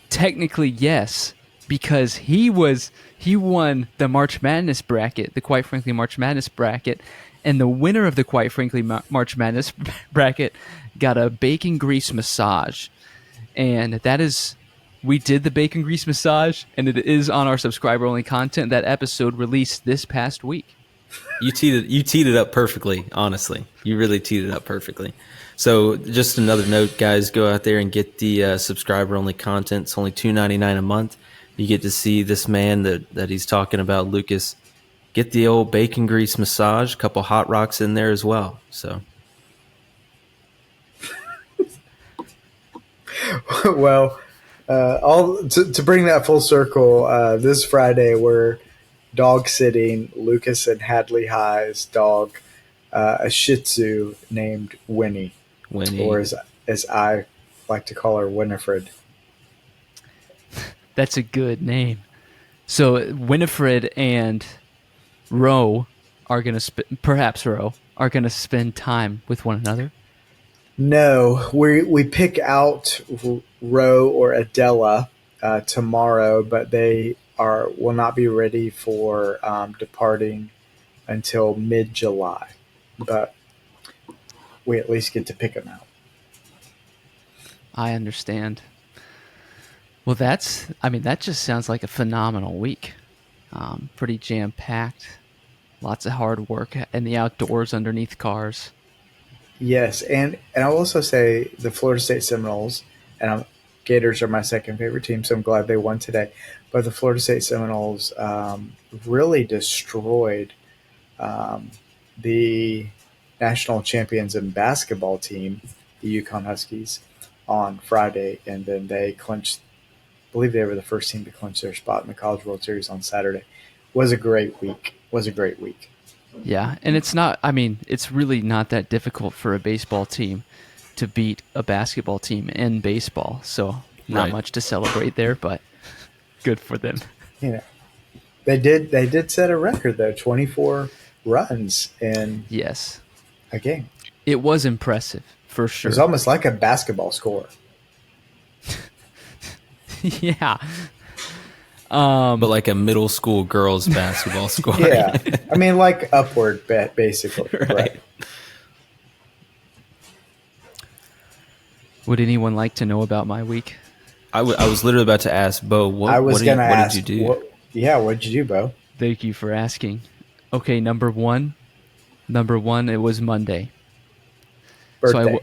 technically yes, because he won the March Madness bracket, the Quite Frankly March Madness bracket, and the winner of the Quite Frankly March Madness bracket got a bacon grease massage. And that is, we did the bacon grease massage, and it is on our subscriber-only content. That episode released this past week. You teed it up perfectly, honestly. You really teed it up perfectly. So just another note, guys, go out there and get the subscriber-only content. It's only $2.99 a month. You get to see this man that he's talking about, Lucas. Get the old bacon grease massage, a couple hot rocks in there as well. So, Well, to bring that full circle, this Friday we're dog sitting Lucas and Hadley High's dog, a Shih Tzu named Winnie, or as I like to call her, Winifred. That's a good name. So Winifred and Ro are going to spend time with one another. No, we pick out Ro or Adela tomorrow, but they will not be ready for departing until mid-July. But we at least get to pick them out. I understand. Well, that just sounds like a phenomenal week. Pretty jam-packed. Lots of hard work in the outdoors underneath cars. Yes, and I will also say the Florida State Seminoles, and Gators are my second favorite team, so I'm glad they won today. But the Florida State Seminoles really destroyed the national champions in basketball team, the UConn Huskies, on Friday, and then they clinched. I believe they were the first team to clinch their spot in the College World Series on Saturday. Was a great week. Yeah, and it's really not that difficult for a baseball team to beat a basketball team in baseball. So not much to celebrate there, but good for them. They did set a record though, 24 runs in a game. It was impressive for sure. It was almost like a basketball score. Yeah. But like a middle school girls basketball score. Yeah. I mean, like upward, basically. Right. Would anyone like to know about my week? I was literally about to ask Bo, I was going to what ask, did you do? what'd you do, Bo? Thank you for asking. Okay, number one, it was Monday. Birthday. So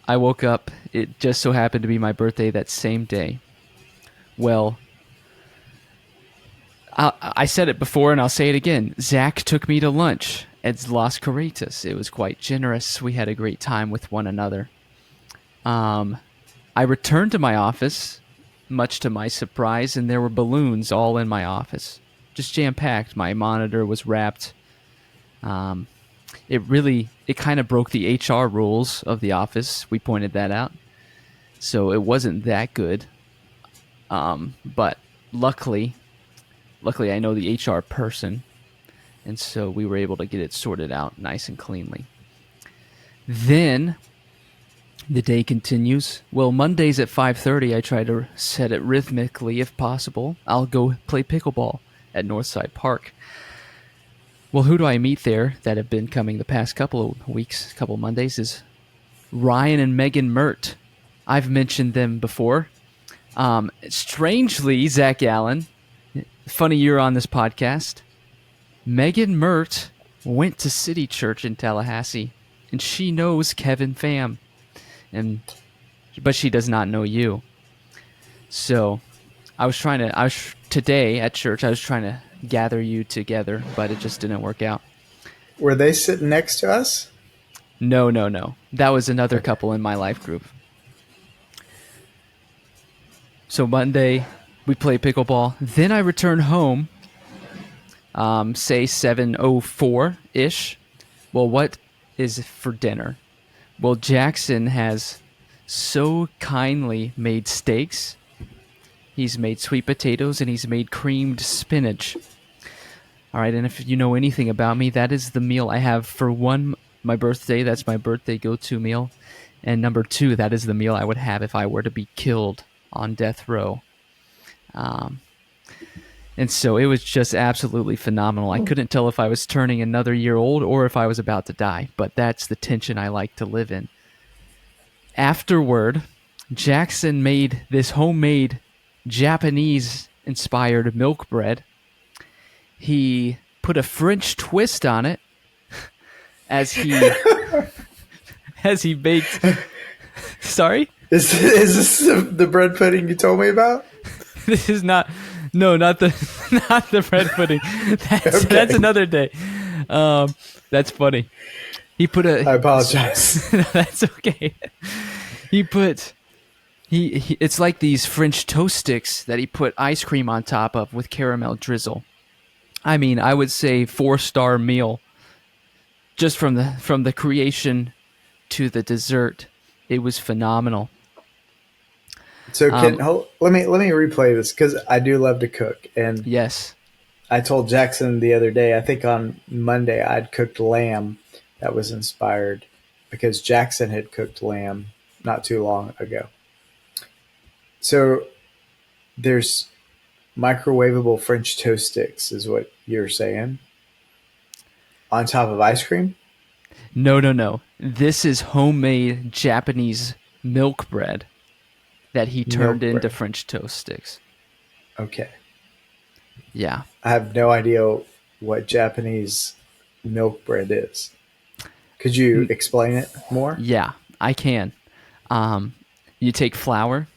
I woke up. It just so happened to be my birthday that same day. Well, I said it before and I'll say it again. Zach took me to lunch at Las Carretas. It was quite generous. We had a great time with one another. I returned to my office, much to my surprise, and there were balloons all in my office. Just jam-packed. My monitor was wrapped. It kind of broke the HR rules of the office. We pointed that out. So it wasn't that good. But luckily I know the HR person, and so we were able to get it sorted out nice and cleanly. Then the day continues. Well, Mondays at 5:30, I try to set it rhythmically if possible. I'll go play pickleball at Northside Park. Well, who do I meet there that have been coming the past couple of weeks, couple of Mondays, is Ryan and Megan Mert. I've mentioned them before. Strangely, Zach Allen, funny you're on this podcast, Megan Mert went to City Church in Tallahassee, and she knows Kevin Pham, but she does not know you. So today at church, I was trying to gather you together, but it just didn't work out. Were they sitting next to us? No. That was another couple in my life group. So Monday, we play pickleball. Then I return home, say 7:04-ish. Well, what is for dinner? Well, Jackson has so kindly made steaks. He's made sweet potatoes, and he's made creamed spinach. All right, and if you know anything about me, that is the meal I have for one, my birthday. That's my birthday go-to meal. And number two, that is the meal I would have if I were to be killed on death row. And so it was just absolutely phenomenal. I couldn't tell if I was turning another year old or if I was about to die, but that's the tension I like to live in. Afterward, Jackson made this homemade Japanese-inspired milk bread. He put a French twist on it as he baked. Sorry? Is this the bread pudding you told me about? This is not. No, not the bread pudding. That's another day. That's funny. He put a. I apologize. That's okay. It's like these French toast sticks that he put ice cream on top of with caramel drizzle. I mean, I would say 4-star meal. Just from the creation to the dessert, it was phenomenal. So let me replay this because I do love to cook, and yes, I told Jackson the other day. I think on Monday I'd cooked lamb that was inspired because Jackson had cooked lamb not too long ago. So there's microwavable French toast sticks, is what you're saying, on top of ice cream? No. This is homemade Japanese milk bread that he turned into French toast sticks. Okay. Yeah. I have no idea what Japanese milk bread is. Could you explain it more? Yeah, I can. You take flour,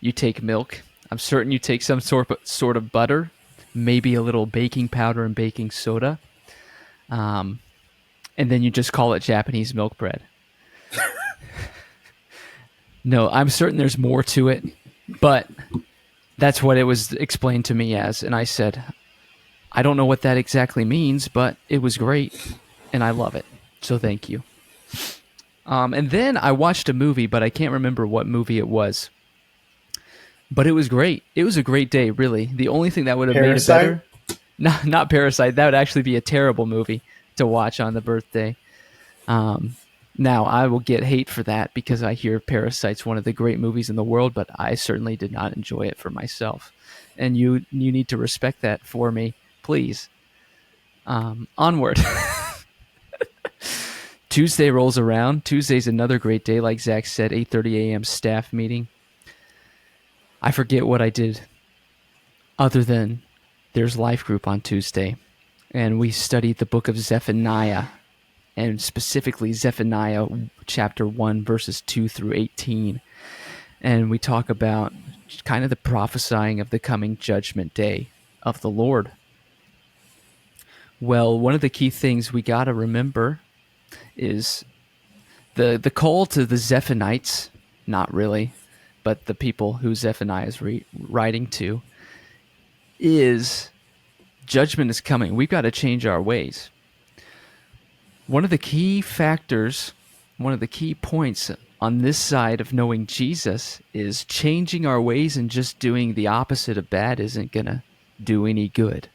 you take milk. I'm certain you take some sort of butter, maybe a little baking powder and baking soda. And then you just call it Japanese milk bread. No, I'm certain there's more to it, but that's what it was explained to me as. And I said, I don't know what that exactly means, but it was great, and I love it. So thank you. And then I watched a movie, but I can't remember what movie it was. But it was great. It was a great day, really. The only thing that would have made it better... Not Parasite. That would actually be a terrible movie to watch on the birthday. Now, I will get hate for that because I hear Parasite's one of the great movies in the world, but I certainly did not enjoy it for myself. And you need to respect that for me, please. Onward. Tuesday rolls around. Tuesday's another great day, like Zach said, 8:30 a.m. staff meeting. I forget what I did other than there's life group on Tuesday, and we studied the book of Zephaniah, and specifically Zephaniah chapter 1, verses 2 through 18. And we talk about kind of the prophesying of the coming judgment day of the Lord. Well, one of the key things we got to remember is the call to the Zephanites, not really, but the people who Zephaniah is writing to, is judgment is coming. We've got to change our ways. One of the key factors, one of the key points on this side of knowing Jesus is changing our ways, and just doing the opposite of bad isn't going to do any good.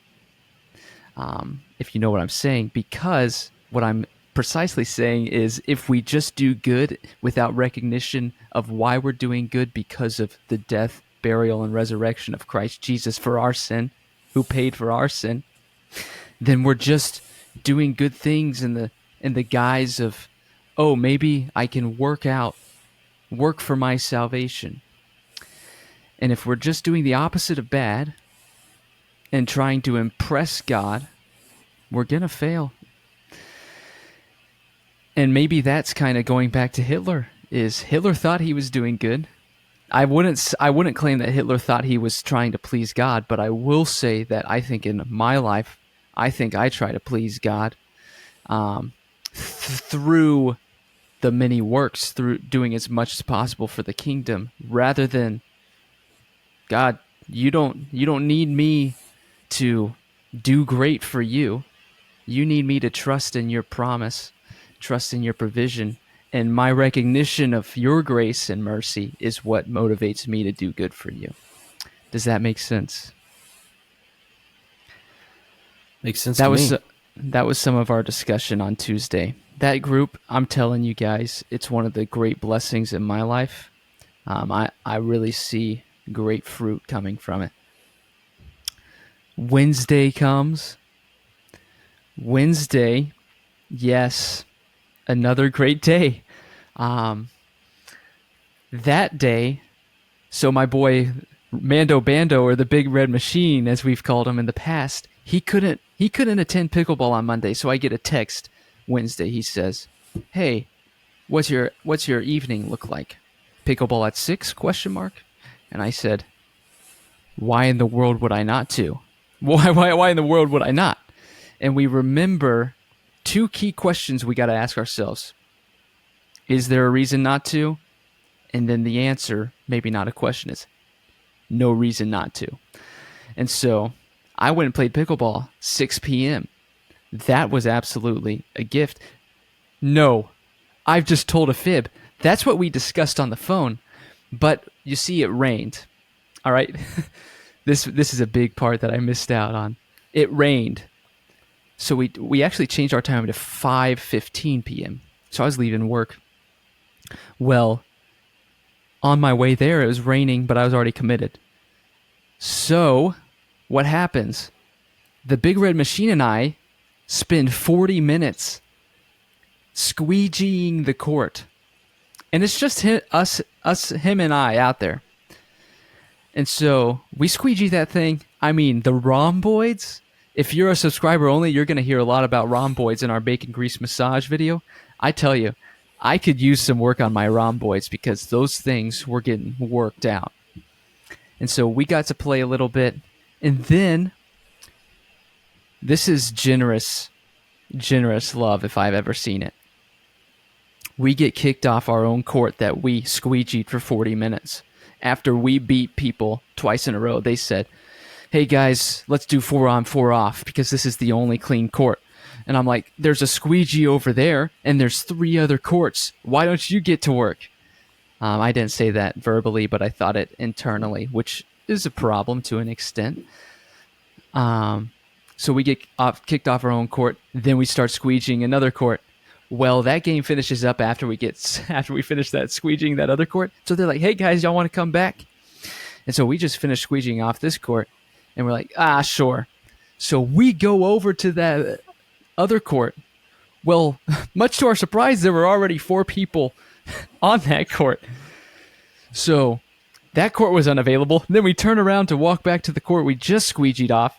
If you know what I'm saying, because what I'm precisely saying is if we just do good without recognition of why we're doing good because of the death, burial, and resurrection of Christ Jesus for our sin, who paid for our sin, then we're just doing good things in the guise of, oh, maybe I can work for my salvation. And if we're just doing the opposite of bad and trying to impress God, we're going to fail. And maybe that's kind of going back to Hitler. Is Hitler thought he was doing good. I wouldn't claim that Hitler thought he was trying to please God, but I will say that I think in my life, I think I try to please God through the many works, through doing as much as possible for the kingdom, rather than, God, you don't need me to do great for you. You need me to trust in your promise, trust in your provision, and my recognition of your grace and mercy is what motivates me to do good for you. Does that make sense? Makes sense to me. That was some of our discussion on Tuesday. That group, I'm telling you guys, it's one of the great blessings in my life. I really see great fruit coming from it. Wednesday comes. Wednesday, yes, another great day. That day, so my boy Mando Bando, or the Big Red Machine, as we've called him in the past, he couldn't attend pickleball on Monday. So I get a text Wednesday. He says, "Hey, what's your evening look like? Pickleball at 6? ? And I said, "Why in the world would I not to? Why in the world would I not?" And we remember two key questions we got to ask ourselves. Is there a reason not to? And then the answer, maybe not a question, is no reason not to. And so I went and played pickleball 6 p.m. That was absolutely a gift. No, I've just told a fib. That's what we discussed on the phone. But you see, it rained. All right. This is a big part that I missed out on. It rained. So we actually changed our time to 5:15 p.m. So I was leaving work. Well, on my way there, it was raining, but I was already committed. So what happens? The Big Red Machine and I spend 40 minutes squeegeeing the court. And it's just him and I out there. And so we squeegee that thing. I mean, the rhomboids. If you're a subscriber only, you're going to hear a lot about rhomboids in our bacon grease massage video. I tell you, I could use some work on my rhomboids because those things were getting worked out. And so we got to play a little bit. And then, this is generous love if I've ever seen it. We get kicked off our own court that we squeegeed for 40 minutes. After we beat people twice in a row, they said, "Hey guys, let's do 4-on, 4-off because this is the only clean court." And I'm like, "There's a squeegee over there and there's 3 other courts. Why don't you get to work?" I didn't say that verbally, but I thought it internally, which is a problem to an extent. So we get kicked off our own court. Then we start squeegeeing another court. Well, that game finishes up after we finish that squeegeeing that other court. So they're like, "Hey guys, y'all want to come back?" And so we just finished squeegeeing off this court, and we're like, sure. So we go over to that other court. Well, much to our surprise, there were already 4 people on that court. So that court was unavailable. Then we turn around to walk back to the court we just squeegeed off.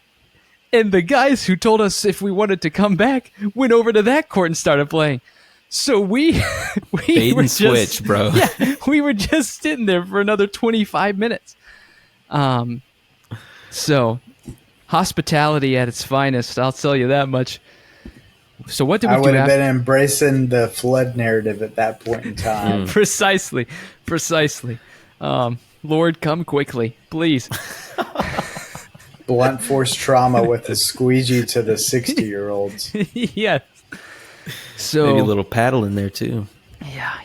And the guys who told us if we wanted to come back went over to that court and started playing. So we Bait were and just, switch, bro. Yeah, we were just sitting there for another 25 minutes. So hospitality at its finest, I'll tell you that much. So what did we do? I would have been embracing the flood narrative at that point in time. Precisely. Lord, come quickly, please. Blunt force trauma with the squeegee to the 60-year-olds. Yes. So Maybe a little paddle in there too. Yeah.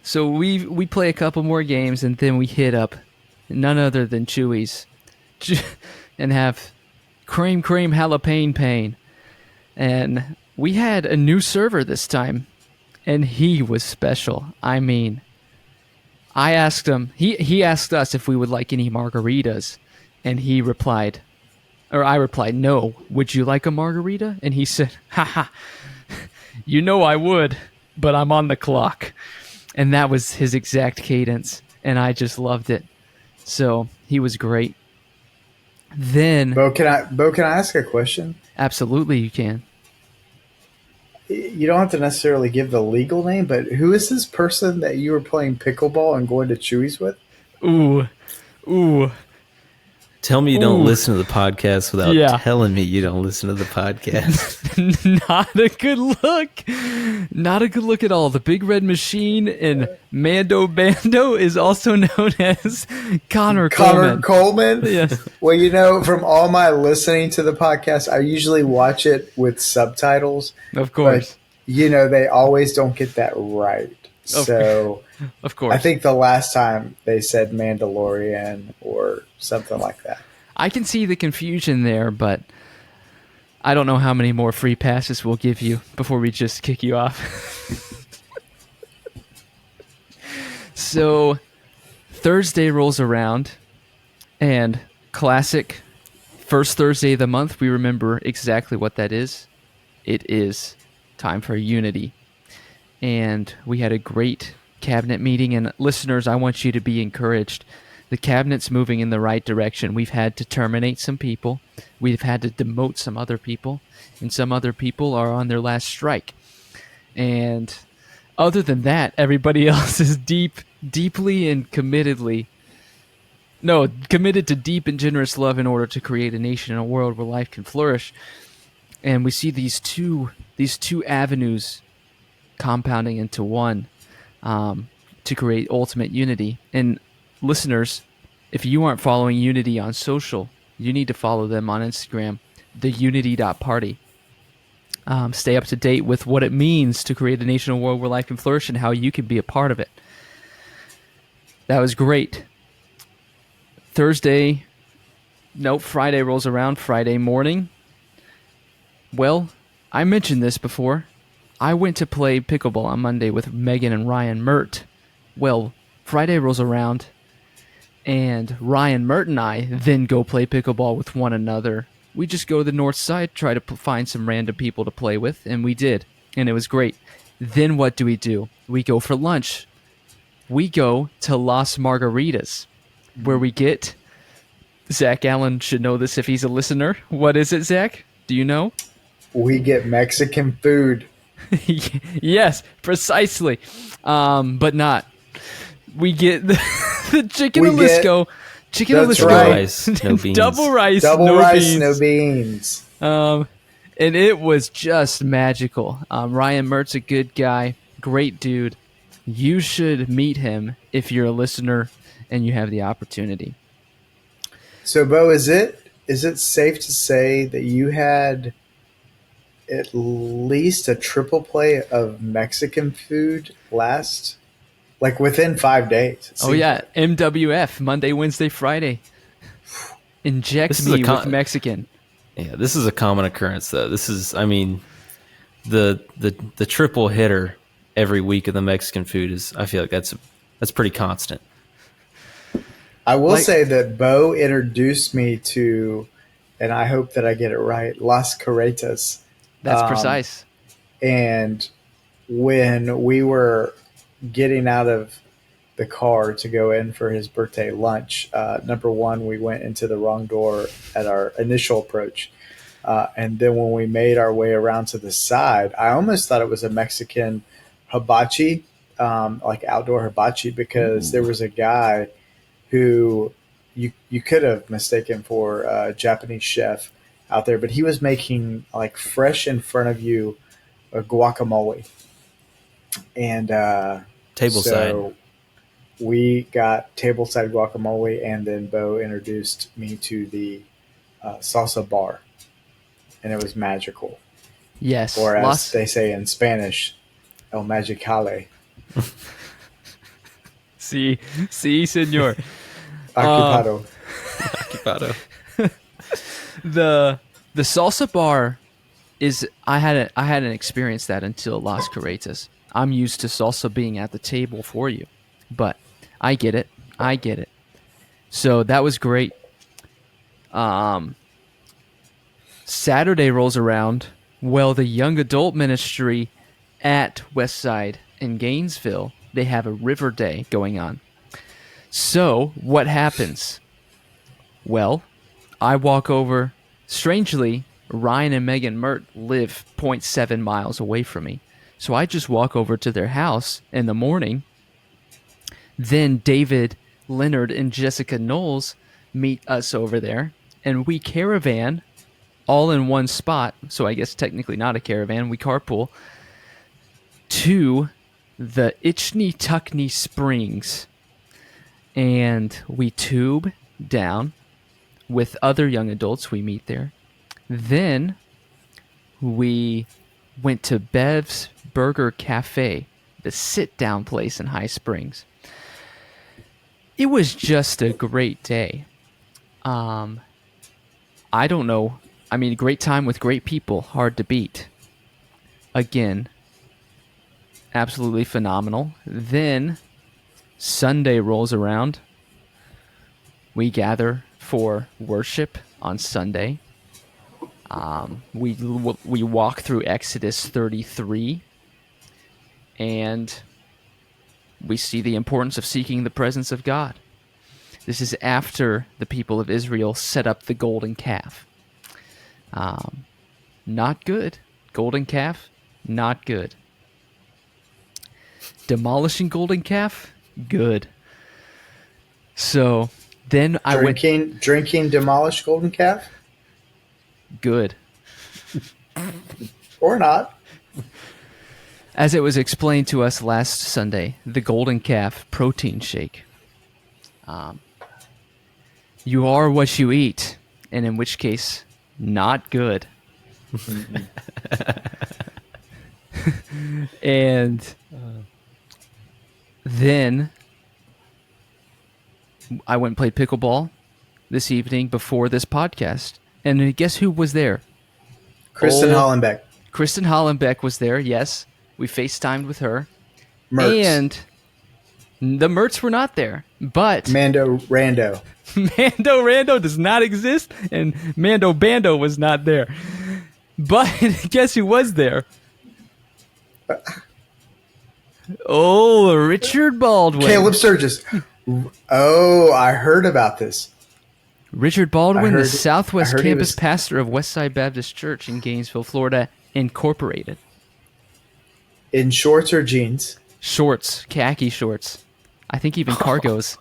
So we play a couple more games, and then we hit up none other than Chewy's and have cream jalapeno pain. And we had a new server this time, and he was special. I mean, I asked him, he asked us if we would like any margaritas, and I replied, no, would you like a margarita? And he said, haha, you know I would, but I'm on the clock. And that was his exact cadence, and I just loved it. So he was great. Then, Bo, can I ask a question? Absolutely, you can. You don't have to necessarily give the legal name, but who is this person that you were playing pickleball and going to Chewy's with? Ooh. Tell me you don't listen to the podcast without Yeah. telling me you don't listen to the podcast. Not a good look. Not a good look at all. The Big Red Machine and Mando Bando is also known as Connor Coleman? Yes. Well, from all my listening to the podcast, I usually watch it with subtitles. Of course. But, they always don't get that right. So of course. I think the last time they said Mandalorian or something like that. I can see the confusion there, but I don't know how many more free passes we'll give you before we just kick you off. So Thursday rolls around, and classic first Thursday of the month, we remember exactly what that is. It is time for Unity. And we had a great cabinet meeting, and listeners, I want you to be encouraged. The cabinet's moving in the right direction. We've had to terminate some people. We've had to demote some other people, and some other people are on their last strike. And other than that, everybody else is deeply and committed to deep and generous love in order to create a nation and a world where life can flourish. And we see these two avenues compounding into one to create ultimate unity. And listeners, if you aren't following Unity on social, you need to follow them on Instagram, theunity.party. Stay up to date with what it means to create a nation and world where life can flourish and how you can be a part of it. That was great. Friday rolls around, Friday morning. Well, I mentioned this before. I went to play pickleball on Monday with Megan and Ryan Mert. Well, Friday rolls around, and Ryan Mert and I then go play pickleball with one another. We just go to the north side, try to find some random people to play with, and we did. And it was great. Then what do? We go for lunch. We go to Las Margaritas, where we get... Zach Allen should know this if he's a listener. What is it, Zach? Do you know? We get Mexican food. Yes, precisely. But not. We get the chicken Alisco. Chicken Alisco. Right. Rice, no beans. Double rice, no beans. And it was just magical. Ryan Mert's a good guy. Great dude. You should meet him if you're a listener and you have the opportunity. So, Bo, is it safe to say that you had at least a triple play of Mexican food within 5 days? Oh yeah, MWF, Monday, Wednesday, Friday. Inject me with Mexican. Yeah, this is a common occurrence, though. the triple hitter every week of the Mexican food is, I feel like that's pretty constant. I will Like- say that Bo introduced me to, and I hope that I get it right, Las Carretas. That's precise. And when we were getting out of the car to go in for his birthday lunch, number one, we went into the wrong door at our initial approach. And then when we made our way around to the side, I almost thought it was a Mexican hibachi, like outdoor hibachi, because there was a guy who you could have mistaken for a Japanese chef out there, but he was making like fresh in front of you a guacamole. And Tableside. so we got tableside guacamole, and then Bo introduced me to the salsa bar, and it was magical. Yes. Or as Las- they say in Spanish, el magicale. See, senor. Occupado. Occupado. The salsa bar is I hadn't experienced that until Las Carretas. I'm used to salsa being at the table for you, but I get it. So that was great. Saturday rolls around. Well, the young adult ministry at Westside in Gainesville, they have a river day going on. So what happens? Well, I walk over. Strangely, Ryan and Megan Mert live 0.7 miles away from me. So I just walk over to their house in the morning. Then David, Leonard, and Jessica Knowles meet us over there. And we caravan all in one spot. So I guess technically not a caravan. We carpool to the Itchney Tuckney Springs. And we tube down with other young adults we meet there. Then we went to Bev's Burger Cafe, the sit-down place in High Springs. It was just a great day. I don't know. I mean, great time with great people, hard to beat. Again, absolutely phenomenal. Then Sunday rolls around. We gather for worship on Sunday. We walk through Exodus 33, and we see the importance of seeking the presence of God. This is after the people of Israel set up the golden calf. Not good. Golden calf, not good. Demolishing golden calf, good. So then I went... Drinking demolished golden calf? Good. Or not. As it was explained to us last Sunday, the golden calf protein shake. You are what you eat, and in which case, not good. And then I went and played pickleball this evening before this podcast. And guess who was there? Kristen Hollenbeck. Kristen Hollenbeck was there, yes. We FaceTimed with her. Mertz. And the Mertz were not there. But Mando Rando. Mando Rando does not exist, and Mando Bando was not there. But guess who was there? Oh, Richard Baldwin. Caleb Sturgis. Oh, I heard about this. Richard Baldwin, I heard- the Southwest I heard he campus was- pastor of Westside Baptist Church in Gainesville, Florida, Incorporated. In shorts or jeans? Shorts, khaki shorts. I think even cargos.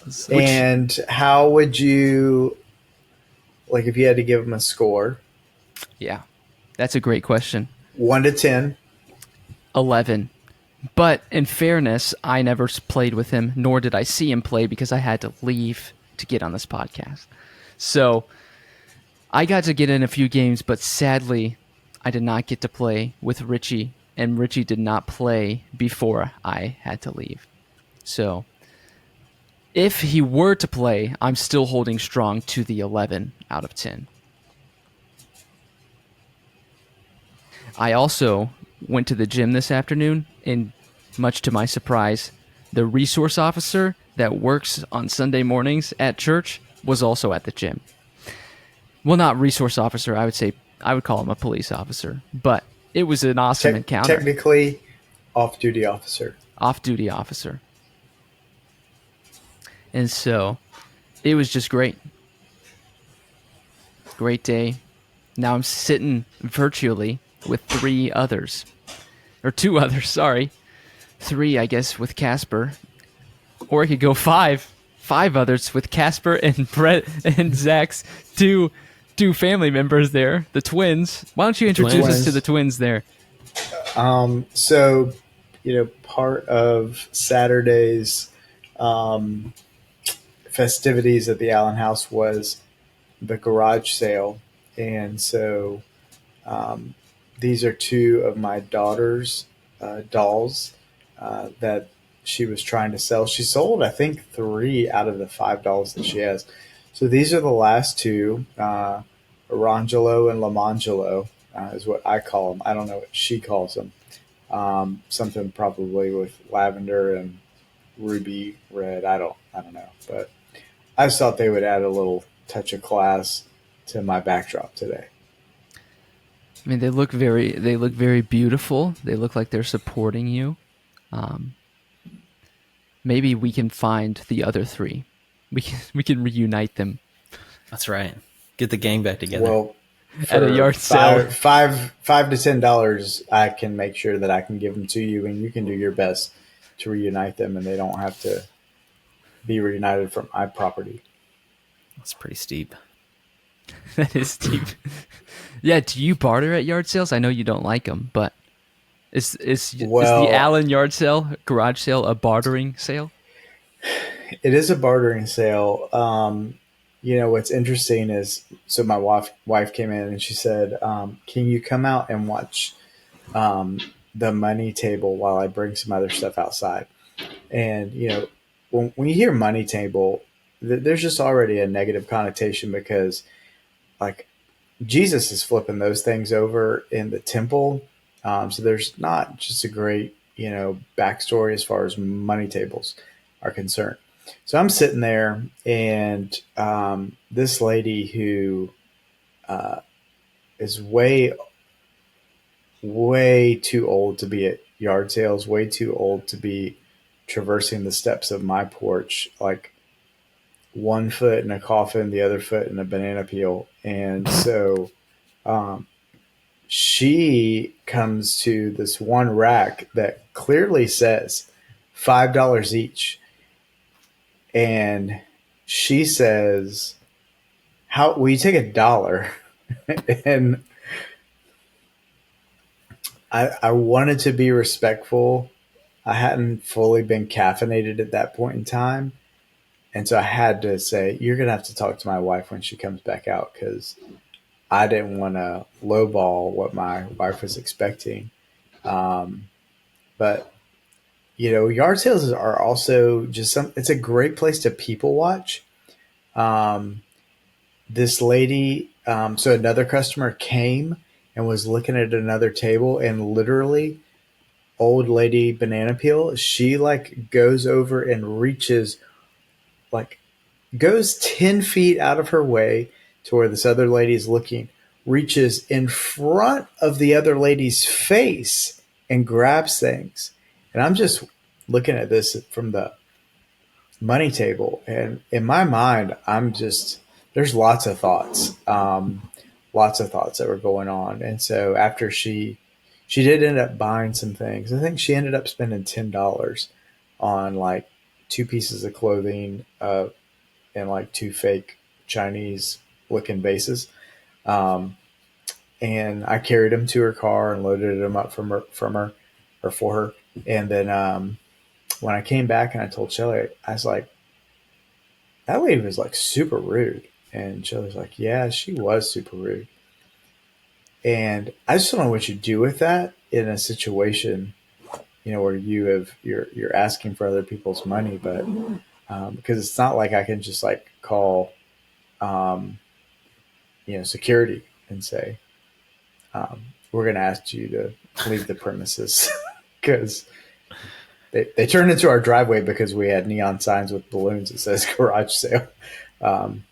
Which- And how would you, like, if you had to give him a score, Yeah, that's a great question. 1 to 10? 11. But in fairness, I never played with him, nor did I see him play because I had to leave to get on this podcast. So I got to get in a few games, but sadly, I did not get to play with Richie, and Richie did not play before I had to leave. So if he were to play, I'm still holding strong to the 11 out of 10. I also went to the gym this afternoon, and much to my surprise, the resource officer that works on Sunday mornings at church was also at the gym. Well, not resource officer. I would say I would call him a police officer, but it was an awesome encounter. Technically, off-duty officer. Off-duty officer. And so it was just great. Great day. Now I'm sitting virtually with three others. Or two others, sorry. Three, I guess, with Casper. Or I could go five. Five others with Casper and Brett and Zach's two family members there, the twins. Why don't you introduce us to the twins there? So, part of Saturday's festivities at the Allen House was the garage sale. And so these are two of my daughter's dolls that she was trying to sell. She sold, I think, 3 out of the 5 dolls that she has. So these are the last two, Orangelo and Lamangelo is what I call them. I don't know what she calls them. Something probably with lavender and ruby red. I don't know. But I just thought they would add a little touch of class to my backdrop today. I mean, they look very beautiful. They look like they're supporting you. Maybe we can find the other 3. We can reunite them. That's right. Get the gang back together. Well, at a yard sale, $5 to $10, I can make sure that I can give them to you, and you can do your best to reunite them, and they don't have to be reunited from my property. That's pretty steep. That is steep. Yeah. Do you barter at yard sales? I know you don't like them, but is the Allen yard sale, garage sale, a bartering sale? It is a bartering sale. What's interesting is, so my wife came in and she said, can you come out and watch the money table while I bring some other stuff outside? And, when you hear money table, there's just already a negative connotation because, like, Jesus is flipping those things over in the temple. So there's not just a great, backstory as far as money tables are concerned. So I'm sitting there, and this lady who is way, way too old to be at yard sales, way too old to be traversing the steps of my porch, like one foot in a coffin, the other foot in a banana peel. And so she comes to this one rack that clearly says $5 each. And she says, "How will you take $1?" And I wanted to be respectful. I hadn't fully been caffeinated at that point in time. And so I had to say, "You're going to have to talk to my wife when she comes back out," because I didn't want to lowball what my wife was expecting. But, yard sales are also just it's a great place to people watch. This lady, so another customer came and was looking at another table, and literally, old lady banana peel, she goes over and reaches, goes 10 feet out of her way to where this other lady is looking, reaches in front of the other lady's face and grabs things. And I'm just looking at this from the money table, and in my mind, there's lots of thoughts that were going on. And so after she did end up buying some things, I think she ended up spending $10 on 2 pieces of clothing and 2 fake Chinese looking vases. And I carried them to her car and loaded them up for her. And then when I came back and I told Shelly, I was like, "That lady was super rude." And Shelly was like, "Yeah, she was super rude." And I just don't know what you do with that in a situation, where you're asking for other people's money, but because it's not like I can just call, security and say, we're going to ask you to leave the premises because they turned into our driveway because we had neon signs with balloons that says garage sale. Um,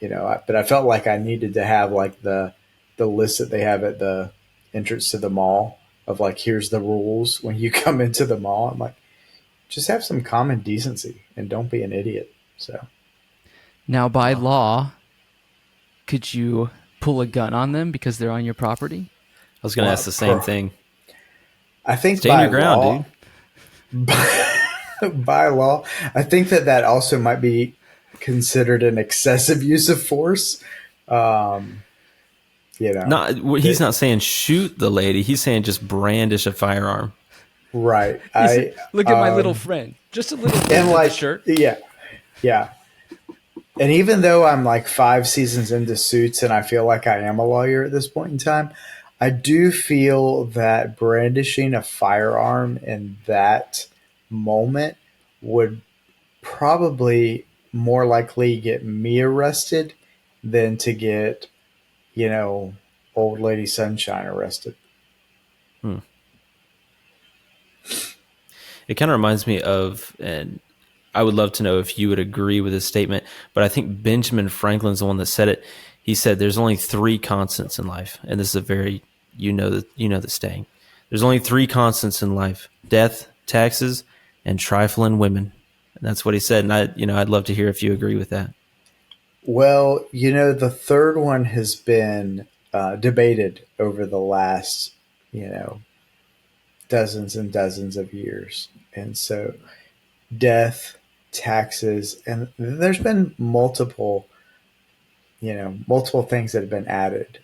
but I felt like I needed to have like the list that they have at the entrance to the mall of like, here's the rules when you come into the mall. I'm like, just have some common decency and don't be an idiot. So Now, by law, could you pull a gun on them because they're on your property? I was going to ask the same thing. I think Stand by your ground, law, dude. by law, I think that also might be considered an excessive use of force. He's not saying shoot the lady. He's saying just brandish a firearm. Right. Look at my little friend. Just a little and like shirt. Yeah. And even though I'm like 5 seasons into Suits and I feel like I am a lawyer at this point in time, I do feel that brandishing a firearm in that moment would probably more likely get me arrested than to get, old lady Sunshine arrested. It kind of reminds me of, and I would love to know if you would agree with this statement, but I think Benjamin Franklin's the one that said it. He said there's only 3 constants in life, and this is a very the saying. There's only 3 constants in life: death, taxes, and trifling women. And that's what he said. And I'd love to hear if you agree with that. Well, the third one has been debated over the last, dozens and dozens of years. And so death, taxes, and there's been multiple things that have been added.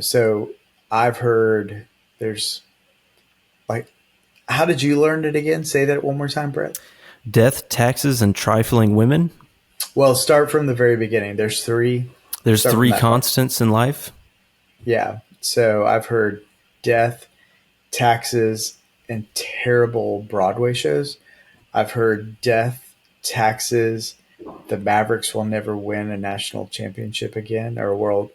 So I've heard there's like, how did you learn it again? Say that one more time, Brett. Death, taxes, and trifling women. Well, start from the very beginning. There's 3. There's 3 constants in life. Yeah. So I've heard death, taxes, and terrible Broadway shows. I've heard death, taxes, the Mavericks will never win a national championship again, or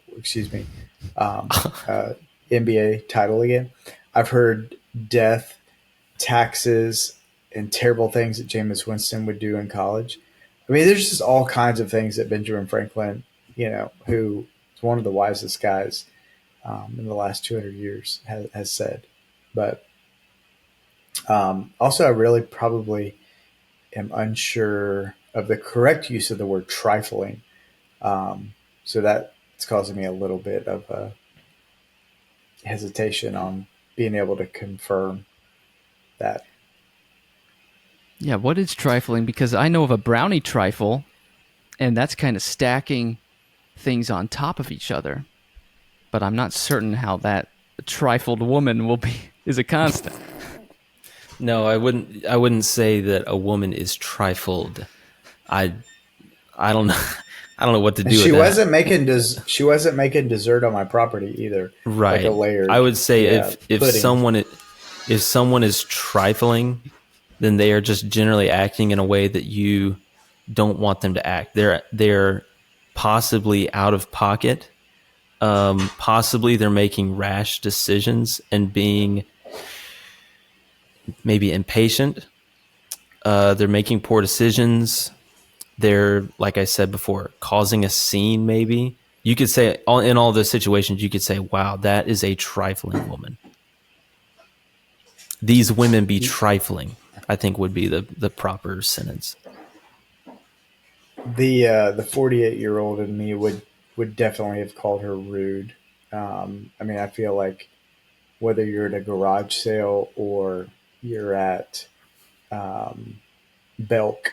NBA title again. I've heard death, taxes, and terrible things that Jameis Winston would do in college. I mean, there's just all kinds of things that Benjamin Franklin, who is one of the wisest guys in the last 200 years, has said. But also, I really probably am unsure of the correct use of the word trifling. So that's causing me a little bit of a hesitation on being able to confirm that. Yeah, what is trifling? Because I know of a brownie trifle, and that's kind of stacking things on top of each other. But I'm not certain how that trifled woman is a constant. No, I wouldn't say that a woman is trifled. I don't know. I don't know what to do. She with wasn't that. She wasn't making dessert on my property either. Right. Like a layered, I would say if pudding. someone is trifling, then they are just generally acting in a way that you don't want them to act. They're possibly out of pocket. Possibly they're making rash decisions and being maybe impatient. They're making poor decisions. They're, like I said before, causing a scene maybe. You could say, in all those situations, you could say, wow, that is a trifling woman. These women be trifling, I think would be the proper sentence. The 48-year-old in me would definitely have called her rude. I mean, I feel like whether you're at a garage sale or you're at Belk,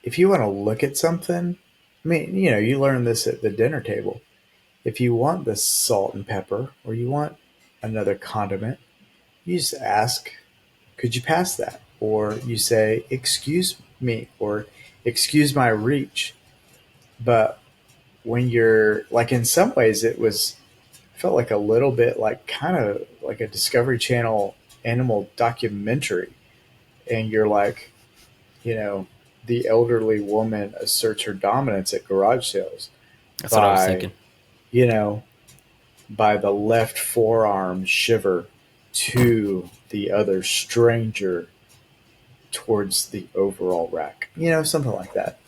if you want to look at something, I mean, you learn this at the dinner table. If you want the salt and pepper or you want another condiment, you just ask, could you pass that? Or you say, excuse me, or excuse my reach. But when you're like, in some ways, felt like a little bit like kind of like a Discovery Channel animal documentary. And you're like, the elderly woman asserts her dominance at garage sales. That's what I was thinking. you know, by the left forearm shiver to the other stranger towards the overall rack. You know, something like that.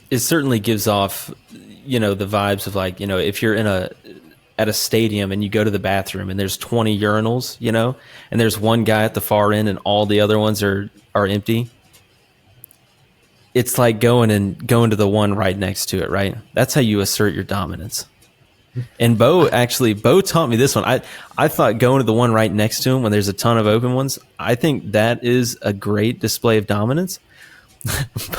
It certainly gives off, the vibes of like, if you're at a stadium and you go to the bathroom and there's 20 urinals, and there's one guy at the far end and all the other ones are empty. It's like going to the one right next to it, right? That's how you assert your dominance. And Bo taught me this one. I thought going to the one right next to him when there's a ton of open ones, I think that is a great display of dominance.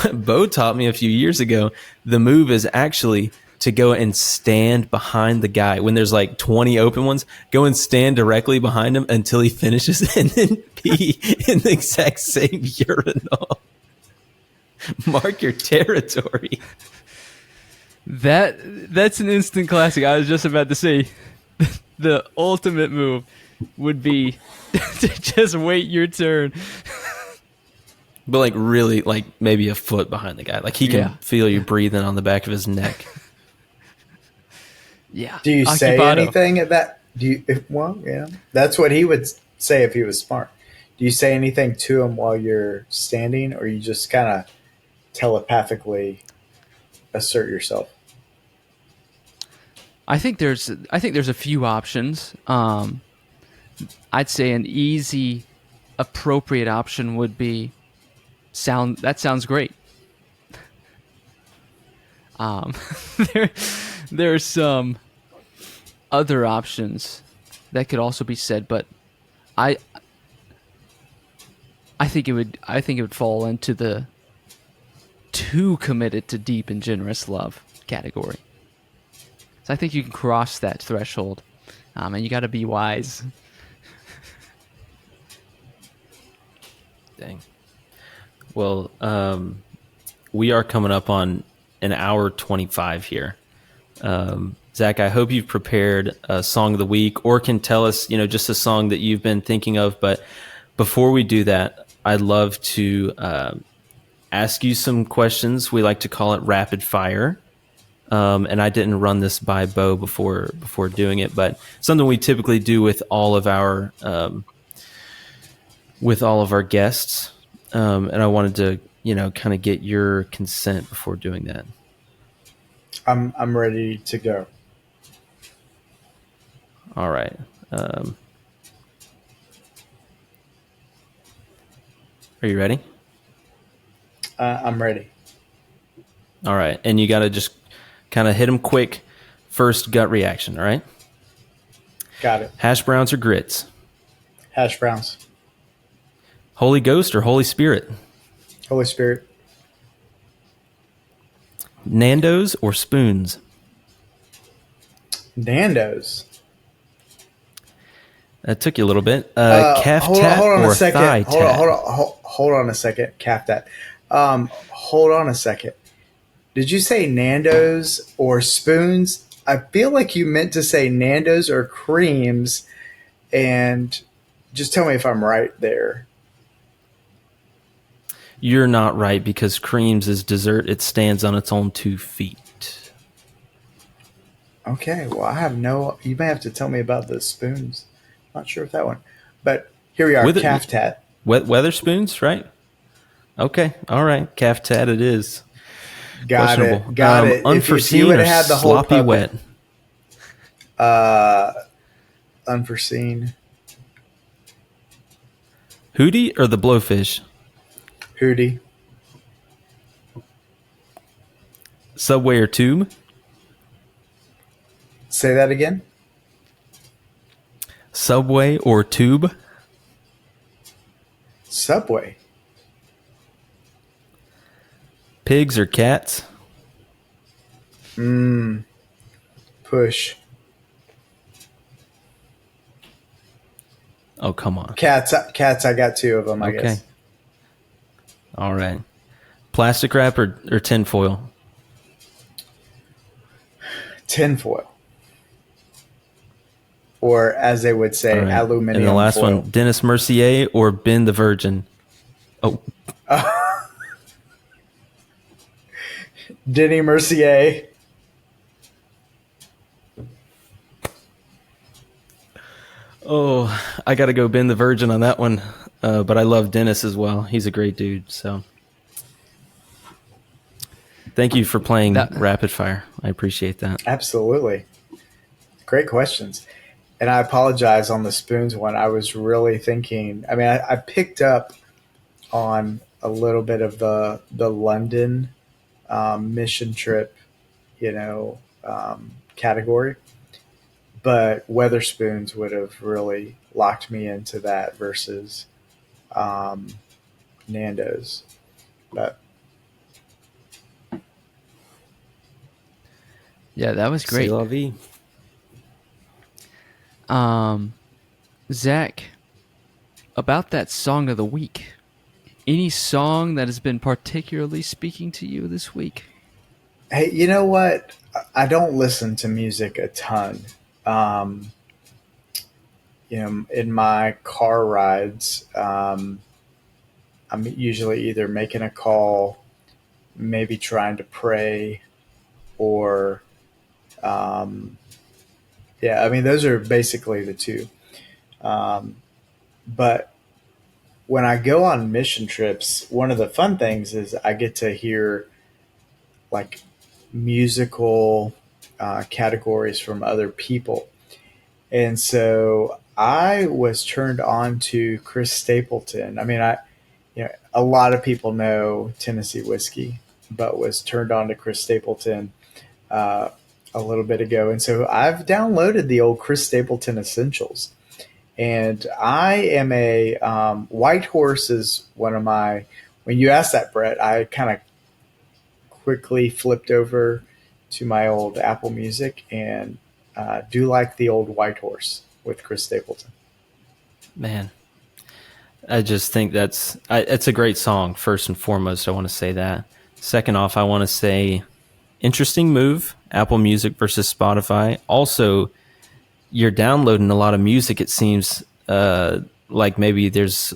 But Bo taught me a few years ago, the move is actually to go and stand behind the guy. When there's like 20 open ones, go and stand directly behind him until he finishes and then pee in the exact same urinal. Mark your territory. That's an instant classic. I was just about to say the ultimate move would be to just wait your turn. But like really, like maybe a foot behind the guy. Like he can feel you breathing on the back of his neck. Yeah. Do you say Occupado. anything at that? Well, yeah. That's what he would say if he was smart. Do you say anything to him while you're standing, or you just kind of telepathically assert yourself? I think there's a few options. I'd say an easy, appropriate option would be that sounds great. There's some other options that could also be said, but I think it would fall into the too committed to deep and generous love category. So I think you can cross that threshold, and you got to be wise. Dang. Well, we are coming up on an hour 25 here. Zach, I hope you've prepared a song of the week, or can tell us, just a song that you've been thinking of. But before we do that, I'd love to ask you some questions. We like to call it rapid fire. And I didn't run this by Bo before doing it, but something we typically do with all of our guests. And I wanted to, kind of get your consent before doing that. I'm ready to go. All right. Are you ready? I'm ready. All right. And you got to just kind of hit them quick. First gut reaction. All right. Got it. Hash browns or grits? Hash browns. Holy Ghost or Holy Spirit? Holy Spirit. Nando's or spoons? Nando's. That took you a little bit. Calf tat or thigh tat? Hold on a second. Calf tat. Hold on a second. Did you say Nando's or spoons? I feel like you meant to say Nando's or creams, and just tell me if I'm right there. You're not right, because creams is dessert. It stands on its own 2 feet. Okay, well, you may have to tell me about the spoons. Not sure with that one. But here we are, calf tat. Weather spoons, right? Okay, all right. Calf tat it is. Got it. Unforeseen if you or had the whole sloppy wet? Unforeseen. Hootie or the Blowfish? Hootie. Subway or Tube? Say that again. Subway or Tube? Subway. Pigs or cats? Push. Oh, come on. Cats. I got 2 of them, I guess. All right. Plastic wrap or tinfoil? Tinfoil. Or as they would say, right. aluminum And the last foil. one, Dennis Mercier or Ben the Virgin? Oh. Denny Mercier. Oh, I got to go Ben the Virgin on that one. But I love Dennis as well. He's a great dude. So thank you for playing That Rapid Fire. I appreciate that. Absolutely. Great questions. And I apologize on the spoons one. I was really thinking, I mean, I picked up on a little bit of the London mission trip, category, but Weatherspoons would have really locked me into that versus um, Nando's. But yeah, that was C'est great. la vie. Zach, about that song of the week. Any song that has been particularly speaking to you this week? hey, you know what? I don't listen to music a ton. Um, in my car rides, I'm usually either making a call, maybe trying to pray, or um, yeah, I mean those are basically the two. Um, but when I go on mission trips, one of the fun things is I get to hear like musical categories from other people. And so I was turned on to Chris Stapleton. I mean, a lot of people know Tennessee whiskey, but was turned on to Chris Stapleton uh, a little bit ago. And so I've downloaded the old Chris Stapleton Essentials. And I am White Horse is one of my, when you asked that, Brett, I kind of quickly flipped over to my old Apple Music and do like the old White Horse with Chris Stapleton. Man, I just think it's a great song. First and foremost, I want to say that. Second off, I want to say interesting move, Apple Music versus Spotify. Also, you're downloading a lot of music. It seems like maybe there's